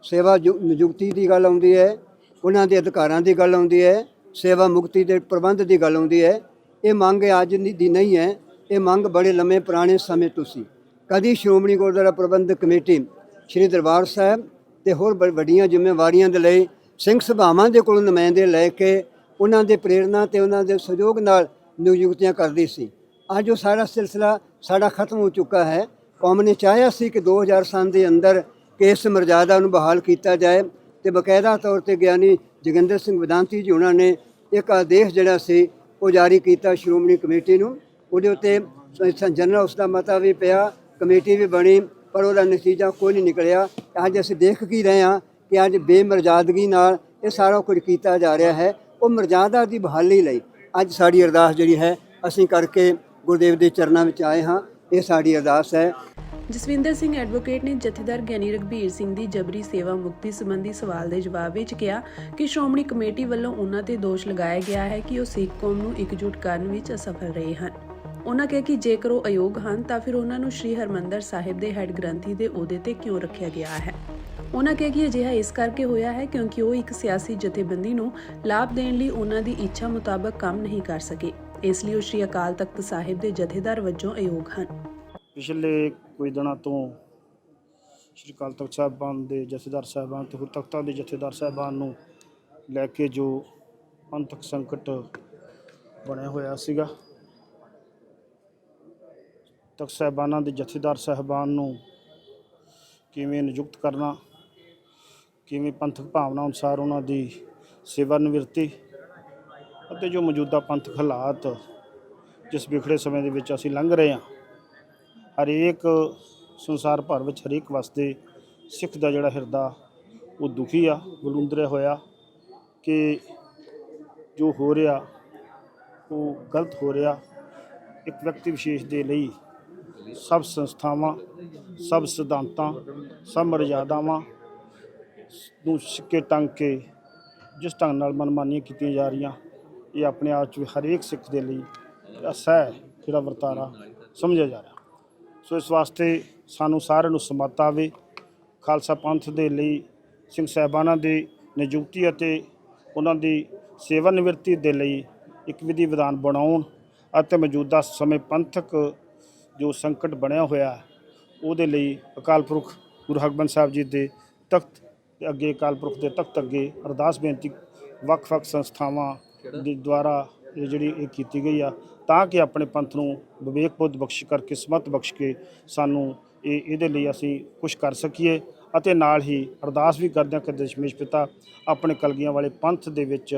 ਸੇਵਾ ਨਿਯੁਕਤੀ ਦੀ ਗੱਲ ਆਉਂਦੀ ਹੈ, ਉਹਨਾਂ ਦੇ ਅਧਿਕਾਰਾਂ ਦੀ ਗੱਲ ਆਉਂਦੀ ਹੈ, ਸੇਵਾ ਮੁਕਤੀ ਦੇ ਪ੍ਰਬੰਧ ਦੀ ਗੱਲ ਆਉਂਦੀ ਹੈ। ਇਹ ਮੰਗ ਅੱਜ ਦੀ ਨਹੀਂ ਹੈ, ਇਹ ਮੰਗ ਬੜੇ ਲੰਮੇ ਪੁਰਾਣੇ ਸਮੇਂ ਤੋਂ ਸੀ। ਕਦੀ ਸ਼੍ਰੋਮਣੀ ਗੁਰਦੁਆਰਾ ਪ੍ਰਬੰਧਕ ਕਮੇਟੀ ਸ਼੍ਰੀ ਦਰਬਾਰ ਸਾਹਿਬ ਤੇ ਹੋਰ ਵੱਡੀਆਂ ਜ਼ਿੰਮੇਵਾਰੀਆਂ ਦੇ ਲਈ ਸਿੰਘ ਸਭਾਵਾਂ ਦੇ ਕੋਲੋਂ ਨੁਮਾਇੰਦੇ ਲੈ ਕੇ ਉਹਨਾਂ ਦੇ ਪ੍ਰੇਰਨਾ ਤੇ ਉਹਨਾਂ ਦੇ ਸਹਿਯੋਗ ਨਾਲ ਨਿਯੁਕਤੀਆਂ ਕਰਦੀ ਸੀ। ਅੱਜ ਉਹ ਸਾਰਾ ਸਿਲਸਿਲਾ ਸਾਡਾ ਖਤਮ ਹੋ ਚੁੱਕਾ ਹੈ। ਕੌਮ ਨੇ ਚਾਹਿਆ ਸੀ ਕਿ 2000 ਸਾਲ ਦੇ ਅੰਦਰ ਕਿ ਇਸ ਮਰਜ਼ਾਦਾ ਨੂੰ ਬਹਾਲ ਕੀਤਾ ਜਾਏ ਤੇ ਬਕਾਇਦਾ ਤੌਰ ਤੇ ਗਿਆਨੀ ਜੋਗਿੰਦਰ ਸਿੰਘ ਵਿਦਾਂਤੀ ਜੀ ਉਹਨਾਂ ਨੇ ਇੱਕ ਆਦੇਸ਼ ਜਿਹੜਾ ਸੀ ਉਹ ਜਾਰੀ ਕੀਤਾ ਸ਼੍ਰੋਮਣੀ ਕਮੇਟੀ ਨੂੰ। ਉਹਦੇ ਉੱਤੇ ਜਨਰਲ ਉਸ ਦਾ ਮਤਾ ਵੀ ਪਿਆ, ਕਮੇਟੀ ਵੀ ਬਣੀ, ਪਰ ਉਹਦਾ ਨਤੀਜਾ ਕੋਈ ਨਹੀਂ ਨਿਕਲਿਆ। ਅੱਜ ਅਸੀਂ ਦੇਖ ਕੀ ਰਹੇ ਹਾਂ ਕਿ ਅੱਜ ਬੇਮਰਜ਼ਾਦਗੀ ਨਾਲ ਇਹ ਸਾਰਾ ਕੁਝ ਕੀਤਾ ਜਾ ਰਿਹਾ ਹੈ। ਉਹ ਮਰਜ਼ਾਦਾ ਦੀ ਬਹਾਲੀ ਲਈ ਅੱਜ ਸਾਡੀ ਅਰਦਾਸ ਜਿਹੜੀ ਹੈ ਅਸੀਂ ਕਰਕੇ ਗੁਰਦੇਵ ਦੇ ਚਰਨਾਂ ਵਿੱਚ ਆਏ ਹਾਂ। ਇਹ ਸਾਡੀ ਅਰਦਾਸ ਹੈ। ਜਸਵਿੰਦਰ ਸਿੰਘ ਐਡਵੋਕੇਟ ਨੇ ਜਥੇਦਾਰ ਗਿਆਨੀ ਰਘਬੀਰ ਸਿੰਘ ਦੀ ਜਬਰੀ ਸੇਵਾ ਮੁਕਤੀ ਸੰਬੰਧੀ ਸਵਾਲ ਦੇ ਜਵਾਬ ਵਿੱਚ ਕਿਹਾ ਕਿ ਸ਼੍ਰੋਮਣੀ ਕਮੇਟੀ ਵੱਲੋਂ ਉਹਨਾਂ ਤੇ ਦੋਸ਼ ਲਗਾਇਆ ਗਿਆ ਹੈ ਕਿ ਉਹ ਸਿੱਖ ਕੌਮ ਨੂੰ ਇਕਜੁੱਟ ਕਰਨ ਵਿੱਚ ਅਸਫਲ ਰਹੇ ਹਨ। ਉਹਨਾਂ ਕਿਹਾ ਕਿ ਜੇਕਰ ਉਹ ਅਯੋਗ ਹਨ ਤਾਂ ਫਿਰ ਉਹਨਾਂ ਨੂੰ ਸ਼੍ਰੀ ਹਰਿਮੰਦਰ ਸਾਹਿਬ ਦੇ ਹੈੱਡ ਗ੍ਰੰਥੀ ਦੇ ਅਹੁਦੇ ਤੇ ਕਿਉਂ ਰੱਖਿਆ ਗਿਆ ਹੈ। ਉਹਨਾਂ ਕਿਹਾ ਕਿ ਅਜਿਹਾ ਇਸ ਕਰਕੇ ਹੋਇਆ ਹੈ ਕਿਉਂਕਿ ਉਹ ਇੱਕ ਸਿਆਸੀ ਜਥੇਬੰਦੀ ਨੂੰ ਲਾਭ ਦੇਣ ਲਈ ਉਹਨਾਂ ਦੀ ਇੱਛਾ ਮੁਤਾਬਕ ਕੰਮ ਨਹੀਂ ਕਰ ਸਕੇ। ਇਸ ਲਈ ਉਹ ਸ਼੍ਰੀ ਅਕਾਲ ਤਖਤ ਸਾਹਿਬ ਦੇ ਜਥੇਦਾਰ ਵਜੋਂ ਅਯੋਗ ਹਨ। ਪਿਛਲੇ ਕੁਝ ਦਿਨਾਂ ਤੋਂ ਸ਼੍ਰੀ ਅਕਾਲ ਤਖਤ ਸਾਹਿਬਾਨ ਦੇ ਜਥੇਦਾਰ ਸਾਹਿਬਾਨ ਤੇ ਹੋਰ ਤਖਤਾਂ ਦੇ ਜਥੇਦਾਰ ਸਾਹਿਬਾਨ ਨੂੰ ਲੈ ਕੇ ਜੋ ਪੰਥਕ ਸੰਕਟ ਬਣਿਆ ਹੋਇਆ ਸੀਗਾ, ਤਖਤ ਸਾਹਿਬਾਨਾਂ ਦੇ ਜਥੇਦਾਰ ਸਾਹਿਬਾਨ ਨੂੰ ਕਿਵੇਂ ਨਿਯੁਕਤ ਕਰਨਾ, ਕਿਵੇਂ ਪੰਥਕ ਭਾਵਨਾ ਅਨੁਸਾਰ ਉਹਨਾਂ ਦੀ ਸੇਵਾ ਨਿਵਰਤੀ ਅਤੇ ਜੋ ਮੌਜੂਦਾ ਪੰਥਕ ਹਾਲਾਤ ਜਿਸ ਵਿਖੜੇ ਸਮੇਂ ਦੇ ਵਿੱਚ ਅਸੀਂ ਲੰਘ ਰਹੇ ਹਾਂ, ਹਰੇਕ ਸੰਸਾਰ ਭਰ ਵਿੱਚ ਹਰੇਕ ਵਸਦੇ ਸਿੱਖ ਦਾ ਜਿਹੜਾ ਹਿਰਦਾ ਉਹ ਦੁਖੀ ਆ, ਬਲੂੰਦਰਿਆ ਹੋਇਆ ਕਿ ਜੋ ਹੋ ਰਿਹਾ ਉਹ ਗਲਤ ਹੋ ਰਿਹਾ। ਇੱਕ ਵਿਅਕਤੀ ਵਿਸ਼ੇਸ਼ ਦੇ ਲਈ ਸਭ ਸੰਸਥਾਵਾਂ, ਸਭ ਸਿਧਾਂਤਾਂ, ਸਭ ਮਰਜ਼ਾਦਾਵਾਂ ਨੂੰ ਸਿੱਕੇ ਟੰਗ ਕੇ ਜਿਸ ਢੰਗ ਨਾਲ ਮਨਮਾਨੀਆਂ ਕੀਤੀਆਂ ਜਾ ਰਹੀਆਂ, ਇਹ ਆਪਣੇ ਆਪ 'ਚ ਹਰੇਕ ਸਿੱਖ ਦੇ ਲਈ ਅਸਹਿ ਜਿਹੜਾ ਵਰਤਾਰਾ ਸਮਝਿਆ ਜਾ ਰਿਹਾ। ਸੋ ਇਸ ਵਾਸਤੇ ਸਾਨੂੰ ਸਾਰਿਆਂ ਨੂੰ ਸਮੱਤ ਆਵੇ, ਖਾਲਸਾ ਪੰਥ ਦੇ ਲਈ ਸਿੰਘ ਸਾਹਿਬਾਨਾਂ ਦੀ ਨਿਯੁਕਤੀ ਅਤੇ ਉਹਨਾਂ ਦੀ ਸੇਵਾ ਨਿਵਰਤੀ ਦੇ ਲਈ ਇੱਕ ਵਿਧੀ ਵਿਧਾਨ ਬਣਾਉਣ ਅਤੇ ਮੌਜੂਦਾ ਸਮੇਂ ਪੰਥਕ ਜੋ ਸੰਕਟ ਬਣਿਆ ਹੋਇਆ ਉਹਦੇ ਲਈ ਅਕਾਲ ਪੁਰਖ ਗੁਰੂ ਹਰਗੋਬਿੰਦ ਸਾਹਿਬ ਜੀ ਦੇ ਤਖਤ ਦੇ ਅੱਗੇ, ਅਕਾਲ ਪੁਰਖ ਦੇ ਤਖਤ ਅੱਗੇ ਅਰਦਾਸ ਬੇਨਤੀ ਵੱਖ-ਵੱਖ ਸੰਸਥਾਵਾਂ ਦੇ ਦੁਆਰਾ ਇਹ ਜਿਹੜੀ ਇਹ ਕੀਤੀ ਗਈ ਆ, ਤਾਂ ਕਿ ਆਪਣੇ ਪੰਥ ਨੂੰ ਵਿਵੇਕ ਬੁੱਧ ਬਖਸ਼ ਕਰਕੇ, ਸਮੱਤ ਬਖਸ਼ ਕੇ ਸਾਨੂੰ ਇਹਦੇ ਲਈ ਅਸੀਂ ਕੁਛ ਕਰ ਸਕੀਏ। ਅਤੇ ਨਾਲ ਹੀ ਅਰਦਾਸ ਵੀ ਕਰਦੇ ਹਾਂ ਕਿ ਦਸ਼ਮੇਸ਼ ਪਿਤਾ ਆਪਣੇ ਕਲਗੀਆਂ ਵਾਲੇ ਪੰਥ ਦੇ ਵਿੱਚ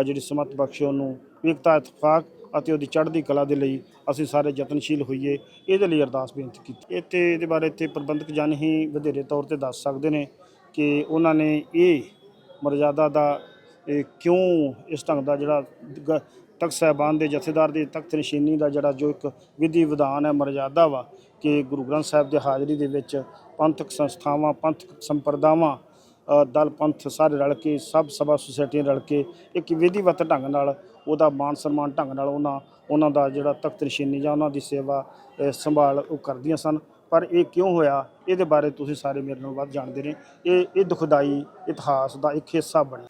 ਜਿਹੜੀ ਸਮੱਤ ਬਖਸ਼ੇ, ਉਹਨੂੰ ਏਕਤਾ ਇਤਫਾਕ ਅਤੇ ਉਹਦੀ ਚੜ੍ਹਦੀ ਕਲਾ ਦੇ ਲਈ ਅਸੀਂ ਸਾਰੇ ਯਤਨਸ਼ੀਲ ਹੋਈਏ, ਇਹਦੇ ਲਈ ਅਰਦਾਸ ਬੇਨਤੀ ਕੀਤੀ। ਇਹਦੇ ਬਾਰੇ ਤੇ ਪ੍ਰਬੰਧਕ ਜਨ ਹੀ ਵਧੇਰੇ ਤੌਰ 'ਤੇ ਦੱਸ ਸਕਦੇ ਨੇ ਕਿ ਉਹਨਾਂ ਨੇ ਇਹ ਮਰਜ਼ਾਦਾ ਦਾ ਕਿਉਂ ਇਸ ਢੰਗ ਦਾ ਜਿਹੜਾ ਤਖਤ ਸਾਹਿਬਾਨ ਦੇ ਜਥੇਦਾਰ ਦੀ ਤਖਤ ਨਿਸ਼ਾਨੀ ਦਾ ਜਿਹੜਾ ਜੋ ਇੱਕ ਵਿਧੀ ਵਿਧਾਨ ਹੈ, ਮਰਜ਼ਾਦਾ ਵਾ ਕਿ ਗੁਰੂ ਗ੍ਰੰਥ ਸਾਹਿਬ ਦੇ ਹਾਜ਼ਰੀ ਦੇ ਵਿੱਚ ਪੰਥਕ ਸੰਸਥਾਵਾਂ, ਪੰਥਕ ਸੰਪਰਦਾਵਾਂ, ਦਲ ਪੰਥ ਸਾਰੇ ਰਲ ਕੇ, ਸਭ ਸਭਾ ਸੁਸਾਇਟੀਆਂ ਰਲ ਕੇ ਇੱਕ ਵਿਧੀਵਤ ਢੰਗ ਨਾਲ ਉਹਦਾ ਮਾਣ ਸਨਮਾਨ ਢੰਗ ਨਾਲ ਉਹਨਾਂ ਦਾ ਜਿਹੜਾ ਤਖਤ ਨਿਸ਼ਾਨੀ ਜਾਂ ਉਹਨਾਂ ਦੀ ਸੇਵਾ ਸੰਭਾਲ ਉਹ ਕਰਦੀਆਂ ਸਨ। ਪਰ ਇਹ ਕਿਉਂ ਹੋਇਆ, ਇਹਦੇ ਬਾਰੇ ਤੁਸੀਂ ਸਾਰੇ ਮੇਰੇ ਨਾਲੋਂ ਵੱਧ ਜਾਣਦੇ ਨੇ। ਇਹ ਦੁਖਦਾਈ ਇਤਿਹਾਸ ਦਾ ਇੱਕ ਹਿੱਸਾ ਬਣਿਆ।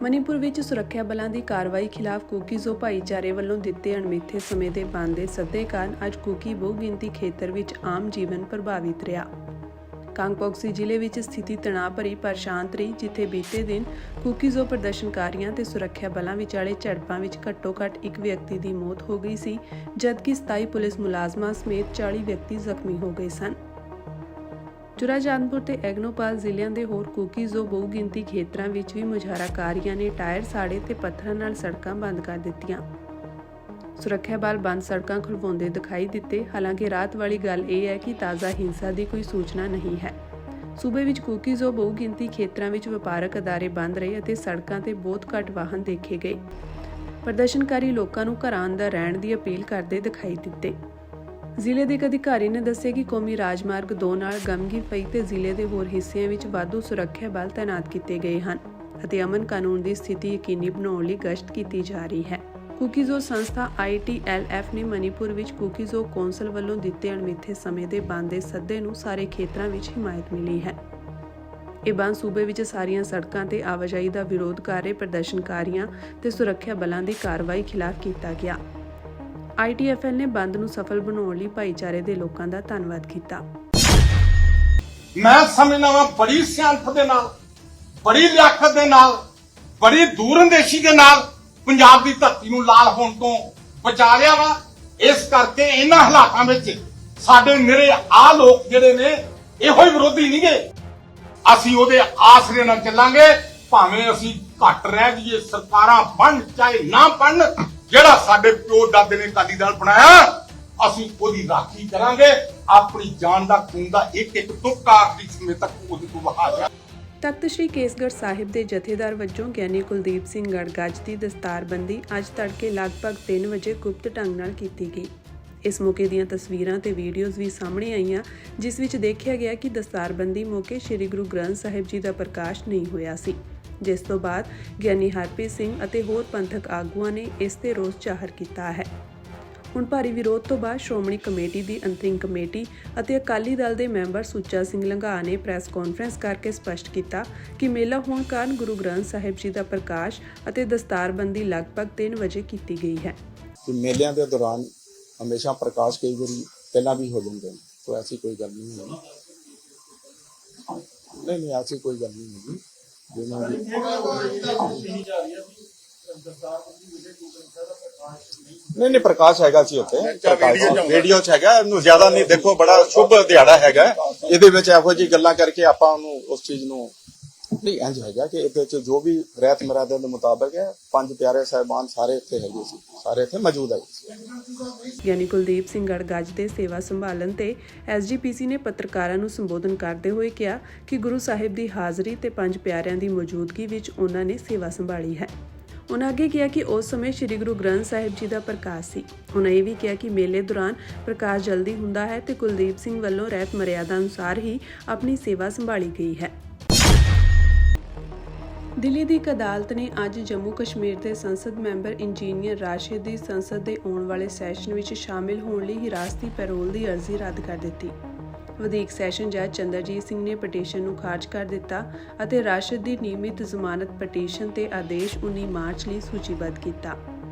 ਮਨੀਪੁਰ ਵਿੱਚ ਸੁਰੱਖਿਆ ਬਲਾਂ ਦੀ ਕਾਰਵਾਈ ਖਿਲਾਫ ਕੁਕੀਜ਼ੋ ਭਾਈਚਾਰੇ ਵੱਲੋਂ ਦਿੱਤੇ ਅਣਮਿੱਥੇ ਸਮੇਂ ਦੇ ਬੰਦ ਦੇ ਸੱਦੇ ਕਾਰਨ ਅੱਜ ਕੁਕੀ ਬਹੁਗਿਣਤੀ ਖੇਤਰ ਵਿੱਚ ਆਮ ਜੀਵਨ ਪ੍ਰਭਾਵਿਤ ਰਿਹਾ। ਕਾਂਗਪੋਕਸੀ ਜ਼ਿਲ੍ਹੇ ਵਿੱਚ ਸਥਿਤੀ ਤਣਾਅ ਭਰੀ ਪਰ ਸ਼ਾਂਤ ਰਹੀ, ਜਿੱਥੇ ਬੀਤੇ ਦਿਨ ਕੁਕੀਜ਼ੋ ਪ੍ਰਦਰਸ਼ਨਕਾਰੀਆਂ ਤੇ ਸੁਰੱਖਿਆ ਬਲਾਂ ਵਿਚਾਲੇ ਝੜਪਾਂ ਵਿੱਚ ਘੱਟੋ-ਘੱਟ ਇੱਕ ਵਿਅਕਤੀ ਦੀ ਮੌਤ ਹੋ ਗਈ ਸੀ, ਜਦਕਿ 27 ਪੁਲਿਸ ਮੁਲਾਜ਼ਮਾਂ ਸਮੇਤ 40 ਵਿਅਕਤੀ ਜ਼ਖਮੀ ਹੋ ਗਏ ਸਨ। ਚੁਰਾਚਾਂਦਪੁਰ ਤੇ ਐਗਨੋਪਾਲ ਜ਼ਿਲ੍ਹਿਆਂ ਦੇ ਹੋਰ ਕੁਕੀਜ਼ੋ ਬਹੁਗਿਣਤੀ ਖੇਤਰਾਂ ਵਿੱਚ ਵੀ ਮੁਜ਼ਾਹਰਾਕਾਰੀਆਂ ਨੇ ਟਾਇਰ ਸਾੜੇ ਤੇ ਪੱਥਰਾਂ ਨਾਲ ਸੜਕਾਂ ਬੰਦ ਕਰ ਦਿੱਤੀਆਂ। ਸੁਰੱਖਿਆ ਬਲ ਬੰਦ ਸੜਕਾਂ ਖੁਲਵਾਉਂਦੇ ਦਿਖਾਈ ਦਿੱਤੇ। ਹਾਲਾਂਕਿ ਰਾਤ ਵਾਲੀ ਗੱਲ ਇਹ ਹੈ ਕਿ ਤਾਜ਼ਾ ਹਿੰਸਾ ਦੀ ਕੋਈ ਸੂਚਨਾ ਨਹੀਂ ਹੈ। ਸੂਬੇ ਵਿੱਚ ਕੁਕੀਜ਼ੋ ਬਹੁਗਿਣਤੀ ਖੇਤਰਾਂ ਵਿੱਚ ਵਪਾਰਕ ਅਦਾਰੇ ਬੰਦ ਰਹੇ ਅਤੇ ਸੜਕਾਂ ਤੇ ਬਹੁਤ ਘੱਟ ਵਾਹਨ ਦੇਖੇ ਗਏ। ਪ੍ਰਦਰਸ਼ਨਕਾਰੀ ਲੋਕਾਂ ਨੂੰ ਘਰਾਂ ਅੰਦਰ ਰਹਿਣ ਦੀ ਅਪੀਲ ਕਰਦੇ ਦਿਖਾਈ ਦਿੱਤੇ। ਜ਼ਿਲ੍ਹੇ ਦੇ ਇੱਕ ਅਧਿਕਾਰੀ ਨੇ ਦੱਸਿਆ ਕਿ ਕੌਮੀ ਰਾਜਮਾਰਗ 2 ਨਾਲ ਗਮਗੀ ਫਈ ਤੇ ਜ਼ਿਲ੍ਹੇ ਦੇ ਹੋਰ ਹਿੱਸਿਆਂ ਵਿੱਚ ਵਾਧੂ ਸੁਰੱਖਿਆ ਬਲ ਤਾਇਨਾਤ ਕੀਤੇ ਗਏ ਹਨ ਅਤੇ ਅਮਨ ਕਾਨੂੰਨ ਦੀ ਸਥਿਤੀ ਯਕੀਨੀ ਬਣਾਉਣ ਲਈ ਗਸ਼ਤ ਕੀਤੀ ਜਾ ਰਹੀ ਹੈ। ਕੁਕੀਜ਼ੋ ਸੰਸਥਾ ITLF ਨੇ ਮਨੀਪੁਰ ਵਿੱਚ ਕੁਕੀਜ਼ੋ ਕੌਂਸਲ ਵੱਲੋਂ ਦਿੱਤੇ ਅਣਮਿੱਥੇ ਸਮੇਂ ਦੇ ਬੰਦ ਦੇ ਸੱਦੇ ਨੂੰ ਸਾਰੇ ਖੇਤਰਾਂ ਵਿੱਚ ਹਿਮਾਇਤ ਮਿਲੀ ਹੈ। ਇਹ ਬੰਦ ਸੂਬੇ ਵਿੱਚ ਸਾਰੀਆਂ ਸੜਕਾਂ ਤੇ ਆਵਾਜਾਈ ਦਾ ਵਿਰੋਧ ਕਰ ਰਹੇ ਪ੍ਰਦਰਸ਼ਨਕਾਰੀਆਂ ਤੇ ਸੁਰੱਖਿਆ ਬਲਾਂ ਦੀ ਕਾਰਵਾਈ ਖਿਲਾਫ ਕੀਤਾ ਗਿਆ। ITFL ਨੇ ਬੰਦ ਨੂੰ ਸਫਲ ਬਣਾਉਣ ਲਈ ਭਾਈਚਾਰੇ ਦੇ ਲੋਕਾਂ ਦਾ ਧੰਨਵਾਦ ਕੀਤਾ। ਮੈਂ ਸਮਝਦਾ ਵਾਂ ਬੜੀ ਸਿਆਣਪ ਦੇ ਨਾਲ, ਬੜੀ ਲਿਆਕਤ ਦੇ ਨਾਲ, ਬੜੀ ਦੂਰਅੰਦੇਸ਼ੀ ਦੇ ਨਾਲ ਪੰਜਾਬ ਦੀ ਧਰਤੀ ਨੂੰ ਲਾਲ ਹੋਣ ਤੋਂ ਬਚਾ ਲਿਆ ਵਾ। ਇਸ ਕਰਕੇ ਇਹਨਾਂ ਹਾਲਾਤਾਂ ਵਿੱਚ ਸਾਡੇ ਨਿਰੇ ਆ ਲੋਕ ਜਿਹੜੇ ਨੇ ਇਹੋ ਹੀ ਵਿਰੋਧੀ ਨਹੀਂ ਗਏ। ਅਸੀਂ ਉਹਦੇ ਆਸਰੇ ਨਾਲ ਚੱਲਾਂਗੇ, ਭਾਵੇਂ ਅਸੀਂ ਘੱਟ ਰਹਿ ਜਾਈਏ, ਸਰਕਾਰਾਂ ਬਣਨ ਚਾਹੇ ਨਾ ਬਣਨ। ਜਿਹੜਾ ਸਾਡੇ ਪਿਓ ਦਾਦੇ ਨੇ ਅਕਾਲੀ ਦਲ ਬਣਾਇਆ, ਅਸੀਂ ਉਹਦੀ ਰਾਖੀ ਕਰਾਂਗੇ। ਆਪਣੀ ਜਾਨ ਦਾ ਖੂਨ ਦਾ ਇੱਕ ਇੱਕ ਟੁਕੜਾ ਆਖਰੀ ਸਮੇਂ ਤੱਕ ਉਹਦੇ ਤੋਂ ਵਹਾ ਗਿਆ। ਤਖਤ ਸ੍ਰੀ ਕੇਸਗੜ੍ਹ ਸਾਹਿਬ ਦੇ ਜਥੇਦਾਰ ਵਜੋਂ ਗਿਆਨੀ ਕੁਲਦੀਪ ਸਿੰਘ ਗੜਗੱਜ ਦੀ ਦਸਤਾਰਬੰਦੀ ਅੱਜ ਤੜਕੇ ਲਗਭਗ 3 ਵਜੇ ਗੁਪਤ ਢੰਗ ਨਾਲ ਕੀਤੀ ਗਈ। ਇਸ ਮੌਕੇ ਦੀਆਂ ਤਸਵੀਰਾਂ ਤੇ ਵੀਡੀਓਜ਼ ਵੀ ਸਾਹਮਣੇ ਆਈਆਂ, ਜਿਸ ਵਿੱਚ ਦੇਖਿਆ ਗਿਆ ਕਿ ਦਸਤਾਰਬੰਦੀ ਮੌਕੇ ਸ੍ਰੀ ਗੁਰੂ ਗ੍ਰੰਥ ਸਾਹਿਬ ਜੀ ਦਾ ਪ੍ਰਕਾਸ਼ ਨਹੀਂ ਹੋਇਆ ਸੀ, ਜਿਸ ਤੋਂ ਬਾਅਦ ਗਿਆਨੀ ਹਰਪ੍ਰੀਤ ਸਿੰਘ ਅਤੇ ਹੋਰ ਪੰਥਕ ਆਗੂਆਂ ਨੇ ਇਸ ਤੇ ਰੋਸ ਜ਼ਾਹਰ ਕੀਤਾ ਹੈ। ਹੁਣ ਭਾਰੀ ਵਿਰੋਧ ਤੋਂ ਬਾਅਦ ਸ਼੍ਰੋਮਣੀ ਕਮੇਟੀ ਦੀ ਅੰਤਰਿਮ ਕਮੇਟੀ ਅਤੇ ਅਕਾਲੀ ਦਲ ਦੇ ਮੈਂਬਰ ਸੁੱਚਾ ਸਿੰਘ ਲੰਘਾ ਨੇ ਪ੍ਰੈਸ ਕਾਨਫਰੰਸ ਕਰਕੇ ਸਪਸ਼ਟ ਕੀਤਾ ਕਿ ਮੇਲਾ ਹੋਣ ਕਾਰਨ ਗੁਰੂ ਗ੍ਰੰਥ ਸਾਹਿਬ ਜੀ ਦਾ ਪ੍ਰਕਾਸ਼ ਅਤੇ ਦਸਤਾਰਬੰਦੀ ਲਗਭਗ 3 ਵਜੇ ਕੀਤੀ ਗਈ ਹੈ। ਮੇਲਿਆਂ ਦੇ ਦੌਰਾਨ ਹਮੇਸ਼ਾ ਪ੍ਰਕਾਸ਼ ਕਈ ਵਾਰੀ ਪਹਿਲਾਂ ਵੀ ਹੋ ਜਾਂਦੇ ਨੇ, तो ऐसी कोई गल नहीं है। नहीं ऐसी कोई गल नहीं है नहीं प्रकाश हैगा जी उत्ते वीडियो च हैगा ज्यादा नहीं देखो बड़ा शुभ दिहाड़ा हैगा इहदे विच इहो जी गल्लां करके आपां नूं उस चीज नूं नहीं इंज हैगा कि इहदे च जो भी रहत मर्यादा दे मुताबिक है 5 प्यारे साहिबान सारे इत्थे हैगे सी सारे इत्थे मौजूद है। ਗਿਆਨੀ ਕੁਲਦੀਪ ਸਿੰਘ ਗੜਗੱਜ ਦੇ ਸੇਵਾ ਸੰਭਾਲਣ ਤੇ ਐਸਜੀਪੀਸੀ ਨੇ ਪੱਤਰਕਾਰਾਂ ਨੂੰ ਸੰਬੋਧਨ ਕਰਦੇ ਹੋਏ ਕਿਹਾ ਕਿ ਗੁਰੂ ਸਾਹਿਬ ਦੀ ਹਾਜ਼ਰੀ ਤੇ 5 ਪਿਆਰਿਆਂ ਦੀ ਮੌਜੂਦਗੀ ਵਿੱਚ ਉਹਨਾਂ ਨੇ ਸੇਵਾ ਸੰਭਾਲੀ ਹੈ। ਉਹਨਾਂ ਅੱਗੇ ਕਿਹਾ ਕਿ ਉਸ ਸਮੇਂ ਸ੍ਰੀ ਗੁਰੂ ਗ੍ਰੰਥ ਸਾਹਿਬ ਜੀ ਦਾ ਪ੍ਰਕਾਸ਼ ਸੀ। ਉਹਨਾਂ ਇਹ ਵੀ ਕਿਹਾ ਕਿ ਮੇਲੇ ਦੌਰਾਨ ਪ੍ਰਕਾਸ਼ ਜਲਦੀ ਹੁੰਦਾ ਹੈ ਤੇ ਕੁਲਦੀਪ ਸਿੰਘ ਵੱਲੋਂ ਰਹਿਤ ਮਰਿਆਦਾ ਅਨੁਸਾਰ ਹੀ ਆਪਣੀ ਸੇਵਾ ਸੰਭਾਲੀ ਗਈ ਹੈ। ਦਿੱਲੀ ਦੀ ਇੱਕ ਅਦਾਲਤ ਨੇ ਅੱਜ ਜੰਮੂ ਕਸ਼ਮੀਰ ਦੇ ਸੰਸਦ ਮੈਂਬਰ ਇੰਜੀਨੀਅਰ ਰਾਸ਼ਿਦ ਦੀ ਸੰਸਦ ਦੇ ਆਉਣ ਵਾਲੇ ਸੈਸ਼ਨ ਵਿੱਚ ਸ਼ਾਮਿਲ ਹੋਣ ਲਈ ਹਿਰਾਸਤੀ ਪੈਰੋਲ ਦੀ ਅਰਜ਼ੀ ਰੱਦ ਕਰ ਦਿੱਤੀ। ਵਧੀਕ ਸੈਸ਼ਨ ਜੱਜ ਚੰਦਰਜੀਤ ਸਿੰਘ ਨੇ ਪਟੀਸ਼ਨ ਨੂੰ ਖਾਰਜ ਕਰ ਦਿੱਤਾ ਅਤੇ ਰਾਸ਼ਿਦ ਦੀ ਨਿਯਮਿਤ ਜ਼ਮਾਨਤ ਪਟੀਸ਼ਨ ਤੇ ਆਦੇਸ਼ 19 ਮਾਰਚ ਲਈ ਸੂਚੀਬੱਧ ਕੀਤਾ।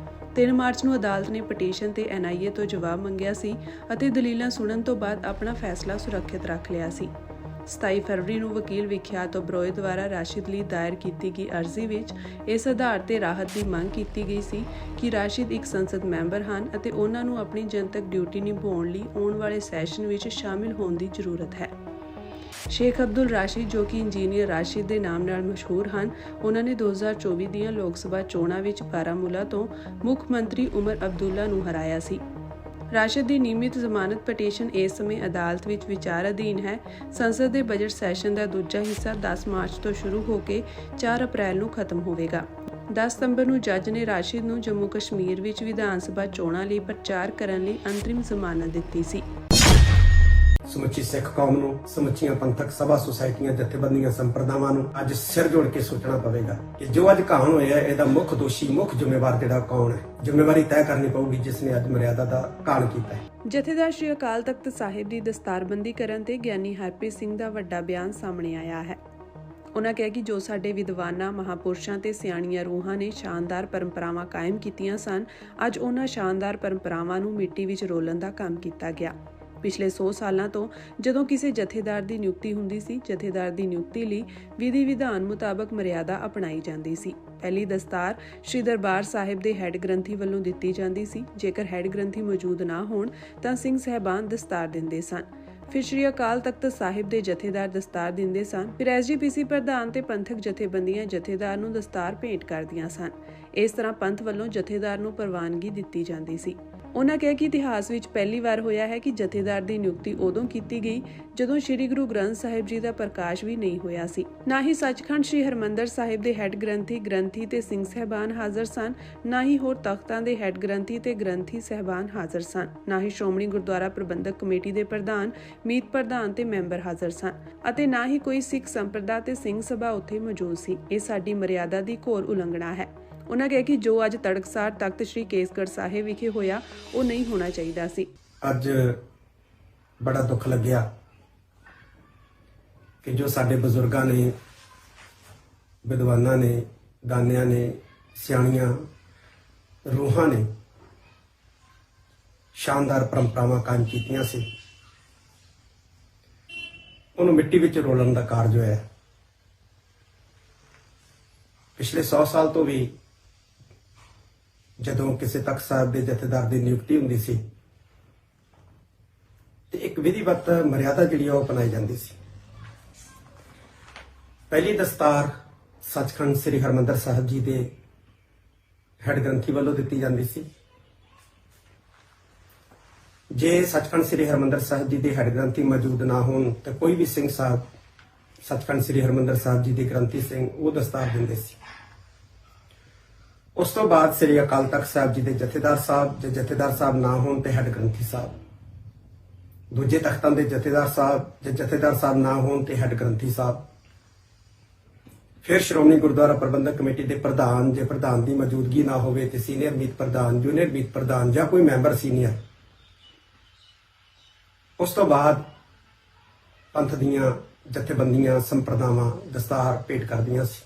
3 ਮਾਰਚ ਨੂੰ ਅਦਾਲਤ ਨੇ ਪਟੀਸ਼ਨ ਤੇ NIA ਤੋਂ ਜਵਾਬ ਮੰਗਿਆ ਸੀ ਅਤੇ ਦਲੀਲਾਂ ਸੁਣਨ ਤੋਂ ਬਾਅਦ ਆਪਣਾ ਫੈਸਲਾ ਸੁਰੱਖਿਅਤ ਰੱਖ ਲਿਆ ਸੀ। 27 ਫਰਵਰੀ ਨੂੰ ਵਕੀਲ ਵਿਖਿਆਤ ਓਬਰੋਏ ਦੁਆਰਾ ਰਾਸ਼ਿਦ ਲਈ ਦਾਇਰ ਕੀਤੀ ਗਈ ਅਰਜ਼ੀ ਵਿੱਚ ਇਸ ਆਧਾਰ ਤੇ ਰਾਹਤ ਦੀ ਮੰਗ ਕੀਤੀ ਗਈ ਸੀ ਕਿ ਰਾਸ਼ਿਦ ਇੱਕ ਸੰਸਦ ਮੈਂਬਰ ਹਨ ਅਤੇ ਉਹਨਾਂ ਨੂੰ ਆਪਣੀ ਜਨਤਕ ਡਿਊਟੀ ਨਿਭਾਉਣ ਲਈ ਆਉਣ ਵਾਲੇ ਸੈਸ਼ਨ ਵਿੱਚ ਸ਼ਾਮਿਲ ਹੋਣ ਦੀ ਜ਼ਰੂਰਤ ਹੈ। ਸ਼ੇਖ ਅਬਦੁਲ ਰਾਸ਼ਿਦ ਜੋ ਕਿ ਇੰਜੀਨੀਅਰ ਰਾਸ਼ਿਦ ਦੇ ਨਾਮ ਨਾਲ ਮਸ਼ਹੂਰ ਹਨ, ਉਹਨਾਂ ਨੇ 2024 ਦੀਆਂ ਲੋਕ ਸਭਾ ਚੋਣਾਂ ਵਿੱਚ ਬਾਰਾਮੂਲਾ ਤੋਂ ਮੁੱਖ ਮੰਤਰੀ ਉਮਰ ਅਬਦੁੱਲਾ ਨੂੰ ਹਰਾਇਆ ਸੀ। ਰਾਸ਼ਿਦ ਦੀ ਨਿਯਮਿਤ ਜ਼ਮਾਨਤ ਪਟੀਸ਼ਨ ਇਸ ਸਮੇਂ ਅਦਾਲਤ ਵਿੱਚ ਵਿਚਾਰ ਅਧੀਨ ਹੈ। ਸੰਸਦ ਦੇ ਬਜਟ ਸੈਸ਼ਨ ਦਾ ਦੂਜਾ ਹਿੱਸਾ 10 ਮਾਰਚ ਤੋਂ ਸ਼ੁਰੂ ਹੋ ਕੇ 4 ਅਪ੍ਰੈਲ ਨੂੰ ਖਤਮ ਹੋਵੇਗਾ। 10 ਸਤੰਬਰ ਨੂੰ ਜੱਜ ਨੇ ਰਾਸ਼ਿਦ ਨੂੰ ਜੰਮੂ ਕਸ਼ਮੀਰ ਵਿੱਚ ਵਿਧਾਨ ਸਭਾ ਚੋਣਾਂ ਲਈ ਪ੍ਰਚਾਰ ਕਰਨ ਲਈ ਅੰਤਰਿਮ ਜ਼ਮਾਨਤ ਦਿੱਤੀ ਸੀ। ਸਮੁੱਚੀ ਸਿੱਖ ਕੌਮ ਨੂੰ, ਸਮੁੱਚੀਆਂ ਪੰਥਕ ਸਭਾ ਸੁਸਾਇਟੀਆਂ, ਜਥੇਬੰਦੀਆਂ, ਸੰਪਰਦਾਵਾਂ ਨੂੰ ਅੱਜ ਸਿਰ ਜੋੜ ਕੇ ਸੋਚਣਾ ਪਵੇਗਾ ਕਿ ਜੋ ਅੱਜ ਕਾਹਨ ਹੋਇਆ ਇਹਦਾ ਮੁੱਖ ਦੋਸ਼ੀ, ਮੁੱਖ ਜ਼ਿੰਮੇਵਾਰ ਜਿਹੜਾ ਕੌਣ ਹੈ। ਜ਼ਿੰਮੇਵਾਰੀ ਤੈਅ ਕਰਨੀ ਪਊਗੀ ਜਿਸ ਨੇ ਅੱਜ ਮਰਿਆਦਾ ਦਾ ਕਾਹਨ ਕੀਤਾ ਹੈ। ਜਥੇਦਾਰ ਸ਼੍ਰੀ ਅਕਾਲ ਤਖਤ ਸਾਹਿਬ ਦੀ ਦਸਤਾਰਬੰਦੀ ਕਰਨ ਤੇ ਗਿਆਨੀ ਹਰਪ੍ਰੀਤ ਸਿੰਘ ਦਾ ਵੱਡਾ ਬਿਆਨ ਸਾਹਮਣੇ ਆਇਆ ਹੈ। ਉਹਨਾਂ ਕਿਹਾ ਕਿ ਜੋ ਸਾਡੇ ਵਿਦਵਾਨਾਂ, ਮਹਾਪੁਰਸ਼ਾਂ ਤੇ ਸਿਆਣੀਆਂ ਰੂਹਾਂ ਨੇ ਸ਼ਾਨਦਾਰ ਪਰੰਪਰਾਵਾਂ ਕਾਇਮ ਕੀਤੀਆਂ ਸਨ, ਅੱਜ ਉਹਨਾਂ ਸ਼ਾਨਦਾਰ ਪਰੰਪਰਾਵਾਂ ਨੂੰ ਮਿੱਟੀ ਵਿੱਚ ਰੋਲਣ ਦਾ ਕੰਮ ਕੀਤਾ ਗਿਆ। ਪਿਛਲੇ 100 ਸਾਲਾਂ ਤੋਂ ਜਦੋਂ ਕਿਸੇ ਜਥੇਦਾਰ ਦੀ ਨਿਯੁਕਤੀ ਹੁੰਦੀ ਸੀ, ਜਥੇਦਾਰ ਦੀ ਨਿਯੁਕਤੀ ਲਈ ਵਿਧੀ ਵਿਧਾਨ ਮੁਤਾਬਕ ਮਰਿਆਦਾ ਅਪਣਾਈ ਜਾਂਦੀ ਸੀ। ਪਹਿਲੀ ਦਸਤਾਰ ਸ੍ਰੀ ਦਰਬਾਰ ਸਾਹਿਬ ਦੇ ਹੈੱਡ ਗ੍ਰੰਥੀ ਵੱਲੋਂ ਦਿੱਤੀ ਜਾਂਦੀ ਸੀ। ਜੇਕਰ ਹੈੱਡ ਗ੍ਰੰਥੀ ਮੌਜੂਦ ਨਾ ਹੋਣ ਤਾਂ ਸਿੰਘ ਸਾਹਿਬਾਨ ਦਸਤਾਰ ਦਿੰਦੇ ਸਨ। ਫਿਰ ਸ੍ਰੀ ਅਕਾਲ ਤਖਤ ਸਾਹਿਬ ਦੇ ਜਥੇਦਾਰ ਦਸਤਾਰ ਦਿੰਦੇ ਸਨ। ਫਿਰ SGPC ਪ੍ਰਧਾਨ ਤੇ ਪੰਥਕ ਜਥੇਬੰਦੀਆਂ ਜਥੇਦਾਰ ਨੂੰ ਦਸਤਾਰ ਭੇਂਟ ਕਰਦੀਆਂ ਸਨ। ਇਸ ਤਰ੍ਹਾਂ ਪੰਥ ਵੱਲੋਂ ਜਥੇਦਾਰ ਨੂੰ ਪ੍ਰਵਾਨਗੀ ਦਿੱਤੀ ਜਾਂਦੀ ਸੀ। ਉਹਨਾਂ ਕਿਹਾ ਕਿ ਇਤਿਹਾਸ ਵਿੱਚ ਪਹਿਲੀ ਵਾਰ ਹੋਇਆ ਹੈ ਕਿ ਜਥੇਦਾਰ ਦੀ ਨਿਯੁਕਤੀ ਉਦੋਂ ਕੀਤੀ ਗਈ ਜਦੋਂ ਸ੍ਰੀ ਗੁਰੂ ਗ੍ਰੰਥ ਸਾਹਿਬ ਜੀ ਦਾ ਪ੍ਰਕਾਸ਼ ਵੀ ਨਹੀਂ ਹੋਇਆ ਸੀ। ਨਾ ਹੀ ਸੱਚਖੰਡ ਸ੍ਰੀ ਹਰਿਮੰਦਰ ਸਾਹਿਬ ਦੇ ਹੈੱਡ ਗ੍ਰੰਥੀ ਤੇ ਸਿੰਘ ਸਾਹਿਬਾਨ ਹਾਜ਼ਰ ਸਨ, ਨਾ ਹੀ ਹੋਰ ਤਖਤਾਂ ਦੇ ਹੈੱਡ ਗ੍ਰੰਥੀ ਤੇ ਗ੍ਰੰਥੀ ਸਾਹਿਬਾਨ ਹਾਜ਼ਰ ਸਨ, ਨਾ ਹੀ ਸ਼੍ਰੋਮਣੀ ਗੁਰਦੁਆਰਾ ਪ੍ਰਬੰਧਕ ਕਮੇਟੀ ਦੇ ਪ੍ਰਧਾਨ, ਮੀਤ ਪ੍ਰਧਾਨ ਤੇ ਮੈਂਬਰ ਹਾਜ਼ਰ ਸਨ ਅਤੇ ਨਾ ਹੀ ਕੋਈ ਸਿੱਖ ਸੰਪਰਦਾ ਤੇ ਸਿੰਘ ਸਭਾ ਉੱਥੇ ਮੌਜੂਦ ਸੀ। ਇਹ ਸਾਡੀ ਮਰਿਆਦਾ ਦੀ ਘੋਰ ਉਲੰਘਣਾ ਹੈ। ਉਹਨਾਂ ਕਿਹਾ ਕਿ ਜੋ ਅੱਜ ਤੜਕਸਾਰ ਤਖਤ ਸ੍ਰੀ ਕੇਸਗੜ੍ਹ ਸਾਹਿਬ ਵਿਖੇ ਹੋਇਆ ਉਹ ਨਹੀਂ ਹੋਣਾ ਚਾਹੀਦਾ ਸੀ। ਅੱਜ ਬੜਾ ਦੁੱਖ ਲੱਗਿਆ ਕਿ ਜੋ ਸਾਡੇ ਬਜ਼ੁਰਗਾਂ ਨੇ, ਵਿਦਵਾਨਾਂ ਨੇ, ਦਾਨਿਆਂ ਨੇ, ਸਿਆਣੀਆਂ ਰੂਹਾਂ ਨੇ ਸ਼ਾਨਦਾਰ ਪਰੰਪਰਾਵਾਂ ਕਾਇਮ ਕੀਤੀਆਂ ਸੀ, ਉਹਨੂੰ ਮਿੱਟੀ ਵਿੱਚ ਰੋਲਣ ਦਾ ਕਾਰਜ ਹੋਇਆ। ਪਿਛਲੇ 100 ਸਾਲ ਤੋਂ ਵੀ ਜਦੋਂ ਕਿਸੇ ਤਖਤ ਸਾਹਿਬ ਦੇ ਜਥੇਦਾਰ ਦੀ ਨਿਯੁਕਤੀ ਹੁੰਦੀ ਸੀ ਤੇ ਇੱਕ ਵਿਧੀਵਤ ਮਰਿਆਦਾ ਜਿਹੜੀ ਉਹ ਅਪਣਾਈ ਜਾਂਦੀ ਸੀ। ਪਹਿਲੀ ਦਸਤਾਰ ਸੱਚਖੰਡ ਸ੍ਰੀ ਹਰਿਮੰਦਰ ਸਾਹਿਬ ਜੀ ਦੇ ਹੈੱਡ ਗ੍ਰੰਥੀ ਵੱਲੋਂ ਦਿੱਤੀ ਜਾਂਦੀ ਸੀ। ਜੇ ਸੱਚਖੰਡ ਸ੍ਰੀ ਹਰਿਮੰਦਰ ਸਾਹਿਬ ਜੀ ਦੇ ਹੈੱਡ ਗ੍ਰੰਥੀ ਮੌਜੂਦ ਨਾ ਹੋਣ ਤਾਂ ਕੋਈ ਵੀ ਸਿੰਘ ਸਾਹਿਬ ਸੱਚਖੰਡ ਸ੍ਰੀ ਹਰਿਮੰਦਰ ਸਾਹਿਬ ਜੀ ਦੇ ਗ੍ਰੰਥੀ ਸਿੰਘ ਉਹ ਦਸਤਾਰ ਦਿੰਦੇ ਸੀ। ਉਸ ਤੋਂ ਬਾਅਦ ਸ੍ਰੀ ਅਕਾਲ ਤਖਤ ਸਾਹਿਬ ਜੀ ਦੇ ਜਥੇਦਾਰ ਸਾਹਿਬ, ਜੇ ਜਥੇਦਾਰ ਸਾਹਿਬ ਨਾ ਹੋਣ ਤੇ ਹੈੱਡ ਗ੍ਰੰਥੀ ਸਾਹਿਬ, ਦੂਜੇ ਤਖਤਾਂ ਦੇ ਜਥੇਦਾਰ ਸਾਹਿਬ, ਜੇ ਜਥੇਦਾਰ ਸਾਹਿਬ ਨਾ ਹੋਣ ਤੇ ਹੈੱਡ ਗ੍ਰੰਥੀ ਸਾਹਿਬ, ਫਿਰ ਸ਼੍ਰੋਮਣੀ ਗੁਰਦੁਆਰਾ ਪ੍ਰਬੰਧਕ ਕਮੇਟੀ ਦੇ ਪ੍ਰਧਾਨ, ਜੇ ਪ੍ਰਧਾਨ ਦੀ ਮੌਜੂਦਗੀ ਨਾ ਹੋਵੇ ਤੇ ਸੀਨੀਅਰ ਮੀਤ ਪ੍ਰਧਾਨ, ਜੂਨੀਅਰ ਮੀਤ ਪ੍ਰਧਾਨ ਜਾਂ ਕੋਈ ਮੈਂਬਰ ਸੀਨੀਅਰ, ਉਸ ਤੋਂ ਬਾਅਦ ਪੰਥ ਦੀਆਂ ਜਥੇਬੰਦੀਆਂ ਸੰਪਰਦਾਵਾਂ ਦਸਤਾਰ ਭੇਟ ਕਰਦੀਆਂ ਸੀ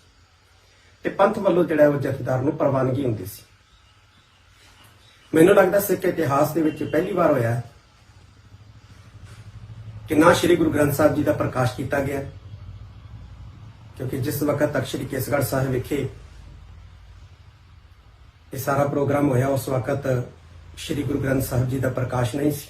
ਤੇ ਪੰਥ ਵੱਲੋਂ ਜਿਹੜਾ ਉਹ ਜਥੇਦਾਰ ਨੂੰ ਪ੍ਰਵਾਨਗੀ ਹੁੰਦੀ ਸੀ। ਮੈਨੂੰ ਲੱਗਦਾ ਸਿੱਖ ਇਤਿਹਾਸ ਦੇ ਵਿੱਚ ਪਹਿਲੀ ਵਾਰ ਹੋਇਆ ਕਿ ਨਾ ਸ੍ਰੀ ਗੁਰੂ ਗ੍ਰੰਥ ਸਾਹਿਬ ਜੀ ਦਾ ਪ੍ਰਕਾਸ਼ ਕੀਤਾ ਗਿਆ, ਕਿਉਂਕਿ ਜਿਸ ਵਕਤ ਤੱਕ ਸ੍ਰੀ ਕੇਸਗੜ੍ਹ ਸਾਹਿਬ ਵਿਖੇ ਇਹ ਸਾਰਾ ਪ੍ਰੋਗਰਾਮ ਹੋਇਆ ਉਸ ਵਕਤ ਸ੍ਰੀ ਗੁਰੂ ਗ੍ਰੰਥ ਸਾਹਿਬ ਜੀ ਦਾ ਪ੍ਰਕਾਸ਼ ਨਹੀਂ ਸੀ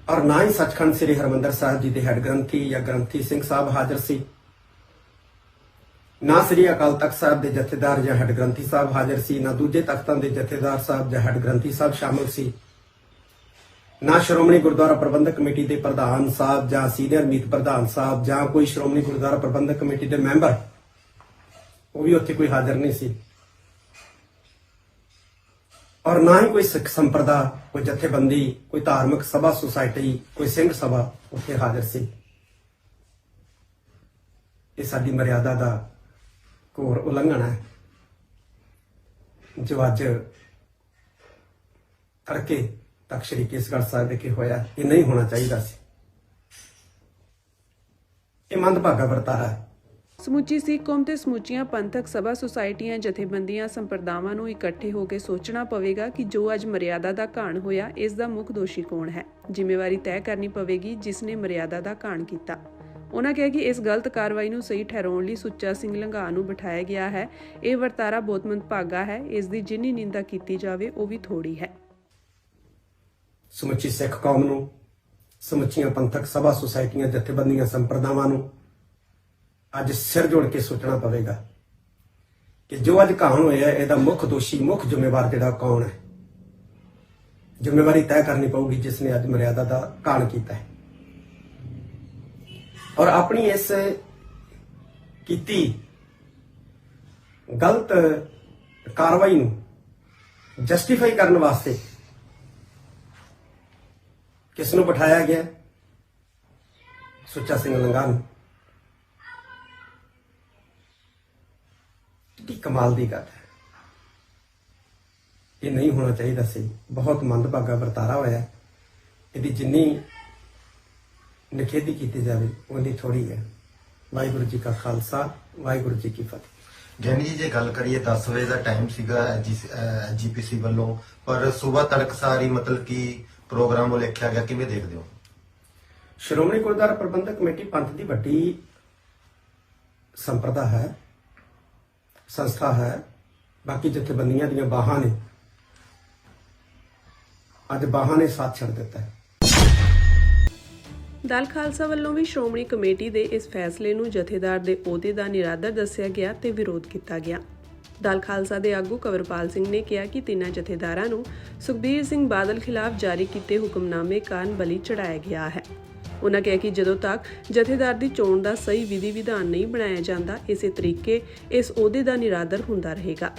ਔਰ ਨਾ ਹੀ ਸੱਚਖੰਡ ਸ੍ਰੀ ਹਰਿਮੰਦਰ ਸਾਹਿਬ ਜੀ ਦੇ ਹੈਡ ਗ੍ਰੰਥੀ ਜਾਂ ਗ੍ਰੰਥੀ ਸਿੰਘ ਸਾਹਿਬ ਹਾਜ਼ਰ ਸੀ, ਨਾ ਸ੍ਰੀ ਅਕਾਲ ਤਖਤ ਸਾਹਿਬ ਦੇ ਜਥੇਦਾਰ ਜਾਂ ਹੈਡ ਗ੍ਰੰਥੀ ਸਾਹਿਬ ਹਾਜ਼ਰ ਸੀ, ਨਾ ਦੂਜੇ ਤਖਤਾਂ ਦੇ ਜਥੇਦਾਰ ਸਾਹਿਬ ਜਾਂ ਹੈਡ ਗ੍ਰੰਥੀ ਸਾਹਿਬ ਸ਼ਾਮਲ ਸੀ, ਨਾ ਸ਼੍ਰੋਮਣੀ ਗੁਰਦੁਆਰਾ ਪ੍ਰਬੰਧਕ ਕਮੇਟੀ ਦੇ ਪ੍ਰਧਾਨ ਸਾਹਿਬ ਜਾਂ ਸੀਨੀਅਰ ਮੀਤ ਪ੍ਰਧਾਨ ਸਾਹਿਬ ਜਾਂ ਕੋਈ ਸ਼੍ਰੋਮਣੀ ਗੁਰਦੁਆਰਾ ਪ੍ਰਬੰਧਕ ਕਮੇਟੀ ਦੇ ਮੈਂਬਰ, ਉਹ ਵੀ ਉੱਥੇ ਕੋਈ ਹਾਜ਼ਰ ਨਹੀਂ ਸੀ ਔਰ ਨਾ ਹੀ ਕੋਈ ਸਿੱਖ ਸੰਪਰਦਾ, ਕੋਈ ਜਥੇਬੰਦੀ, ਕੋਈ ਧਾਰਮਿਕ ਸਭਾ ਸੁਸਾਇਟੀ, ਕੋਈ ਸਿੰਘ ਸਭਾ ਉੱਥੇ ਹਾਜ਼ਰ ਸੀ। ਇਹ ਸਾਡੀ ਮਰਿਆਦਾ ਦਾ ਘੋਰ ਉਲੰਘਣ ਹੈ ਜੋ ਅੱਜ ਤੜਕੇ ਤੱਕ ਸ੍ਰੀ ਕੇਸਗੜ੍ਹ ਸਾਹਿਬ ਵਿਖੇ ਹੋਇਆ। ਇਹ ਨਹੀਂ ਹੋਣਾ ਚਾਹੀਦਾ ਸੀ, ਇਹ ਮੰਦਭਾਗਾ ਵਰਤਾਰਾ ਹੈ। ਸਮੁੱਚੀ ਸਿੱਖ ਕੌਮ ਤੇ ਸਮੁੱਚੀਆਂ ਪੰਥਕ ਸਭਾ ਸੁਸਾਇਟੀਆਂ ਜਥੇਬੰਦੀਆਂ ਸੰਪਰਦਾਵਾਂ ਨੂੰ ਇਕੱਠੇ ਹੋ ਕੇ ਸੋਚਣਾ ਪਵੇਗਾ ਕਿ ਜੋ ਅੱਜ ਮਰਿਆਦਾ ਦਾ ਘਾਣ ਹੋਇਆ ਇਸ ਦਾ ਮੁੱਖ ਦੋਸ਼ੀ ਕੌਣ ਹੈ। ਜ਼ਿੰਮੇਵਾਰੀ ਤੈਅ ਕਰਨੀ ਪਵੇਗੀ ਜਿਸ ਨੇ ਮਰਿਆਦਾ ਦਾ ਘਾਣ ਕੀਤਾ। ਉਹਨਾਂ ਕਿਹਾ ਕਿ ਇਸ ਗਲਤ ਕਾਰਵਾਈ ਨੂੰ ਸਹੀ ਠਹਿਰਾਉਣ ਲਈ ਸੁੱਚਾ ਸਿੰਘ ਲੰਘਾ ਨੂੰ ਬਿਠਾਇਆ ਗਿਆ ਹੈ। ਇਹ ਵਰਤਾਰਾ ਬਹੁਤ ਮੰਦਭਾਗਾ ਹੈ, ਇਸ ਦੀ ਜਿੰਨੀ ਨਿੰਦਾ ਕੀਤੀ ਜਾਵੇ ਉਹ ਵੀ ਥੋੜੀ ਹੈ। ਸਮੁੱਚੀ ਸਿੱਖ ਕੌਮ ਨੂੰ, ਸਮੁੱਚੀਆਂ ਪੰਥਕ ਸਭਾ ਸੁਸਾਇਟੀਆਂ ਜਥੇਬੰਦੀਆਂ ਸੰਪਰਦਾਵਾਂ ਨੂੰ ਅੱਜ ਸਿਰ ਜੋੜ ਕੇ ਸੋਚਣਾ ਪਵੇਗਾ ਕਿ ਜੋ ਅੱਜ ਘਾਣ ਹੋਇਆ ਇਹਦਾ ਮੁੱਖ ਦੋਸ਼ੀ, ਮੁੱਖ ਜ਼ਿੰਮੇਵਾਰ ਜਿਹੜਾ ਕੌਣ ਹੈ। ਜ਼ਿੰਮੇਵਾਰੀ ਤੈਅ ਕਰਨੀ ਪਊਗੀ ਜਿਸ ਨੇ ਅੱਜ ਮਰਿਆਦਾ ਦਾ ਘਾਣ ਕੀਤਾ ਹੈ ਔਰ ਆਪਣੀ ਇਸ ਕੀਤੀ ਗਲਤ ਕਾਰਵਾਈ ਨੂੰ ਜਸਟੀਫਾਈ ਕਰਨ ਵਾਸਤੇ ਕਿਸ ਨੂੰ ਬਿਠਾਇਆ ਗਿਆ? ਸੁੱਚਾ ਸਿੰਘ ਲੰਘਾ ਨੂੰ। ਕੀ ਕਮਾਲ ਦੀ ਗੱਲ ਹੈ, ਇਹ ਨਹੀਂ ਹੋਣਾ ਚਾਹੀਦਾ ਸੀ। ਬਹੁਤ ਮੰਦਭਾਗਾ ਵਰਤਾਰਾ ਹੋਇਆ, ਇਹਦੀ ਜਿੰਨੀ ਨਿਖੇਧੀ ਕੀਤੀ ਜਾਵੇ ਉਹਦੀ ਥੋੜੀ ਹੈ। ਵਾਹਿਗੁਰੂ ਜੀ ਕਾ ਖਾਲਸਾ, ਵਾਹਿਗੁਰੂ ਜੀ ਕੀ ਫਤਿਹ। ਗਿਆਨੀ ਜੀ, ਜੇ ਗੱਲ ਕਰੀਏ 10 ਵਜੇ ਦਾ ਟਾਈਮ ਸੀਗਾ ਜੀਪੀਸੀ ਵੱਲੋਂ, ਪਰ ਸਵੇਰ ਤੜਕਸਾਰ ਹੀ ਮਤਲਬ ਕਿ ਪ੍ਰੋਗਰਾਮ ਲਿਖਿਆ ਗਿਆ, ਕਿਵੇਂ ਦੇਖਦੇ ਹੋ? ਸ਼੍ਰੋਮਣੀ ਗੁਰਦੁਆਰਾ ਪ੍ਰਬੰਧਕ ਕਮੇਟੀ ਪੰਥ ਦੀ ਵੱਡੀ ਸੰਪਰਦਾ ਹੈ, ਸੰਸਥਾ ਹੈ। ਬਾਕੀ ਜਥੇਬੰਦੀਆਂ ਦੀਆਂ ਬਾਹਾਂ ਨੇ, ਅੱਜ ਬਾਹਾਂ ਨੇ ਸਾਥ ਛੱਡ ਦਿੱਤਾ ਹੈ। ਦਲ ਖਾਲਸਾ ਵੱਲੋਂ ਵੀ ਸ਼੍ਰੋਮਣੀ ਕਮੇਟੀ ਦੇ ਇਸ ਫੈਸਲੇ ਨੂੰ ਜਥੇਦਾਰ ਦੇ ਅਹੁਦੇ ਦਾ ਨਿਰਾਦਰ ਦੱਸਿਆ ਗਿਆ ਤੇ ਵਿਰੋਧ ਕੀਤਾ ਗਿਆ। ਦਲ ਖਾਲਸਾ ਦੇ ਆਗੂ ਕੰਵਰਪਾਲ ਸਿੰਘ ਨੇ ਕਿਹਾ ਕਿ ਤਿੰਨਾਂ ਜਥੇਦਾਰਾਂ ਨੂੰ ਸੁਖਬੀਰ ਸਿੰਘ ਬਾਦਲ ਖਿਲਾਫ ਜਾਰੀ ਕੀਤੇ ਹੁਕਮਨਾਮੇ ਕਾਰਨ ਬਲੀ ਚੜਾਇਆ ਗਿਆ ਹੈ। ਉਹਨਾਂ ਕਿਹਾ ਕਿ ਜਦੋਂ ਤੱਕ ਜਥੇਦਾਰ ਦੀ ਚੋਣ ਦਾ ਸਹੀ ਵਿਧੀ ਵਿਧਾਨ ਨਹੀਂ ਬਣਾਇਆ ਜਾਂਦਾ, ਇਸੇ ਤਰੀਕੇ ਇਸ ਅਹੁਦੇ ਦਾ ਨਿਰਾਦਰ ਹੁੰਦਾ ਰਹੇਗਾ।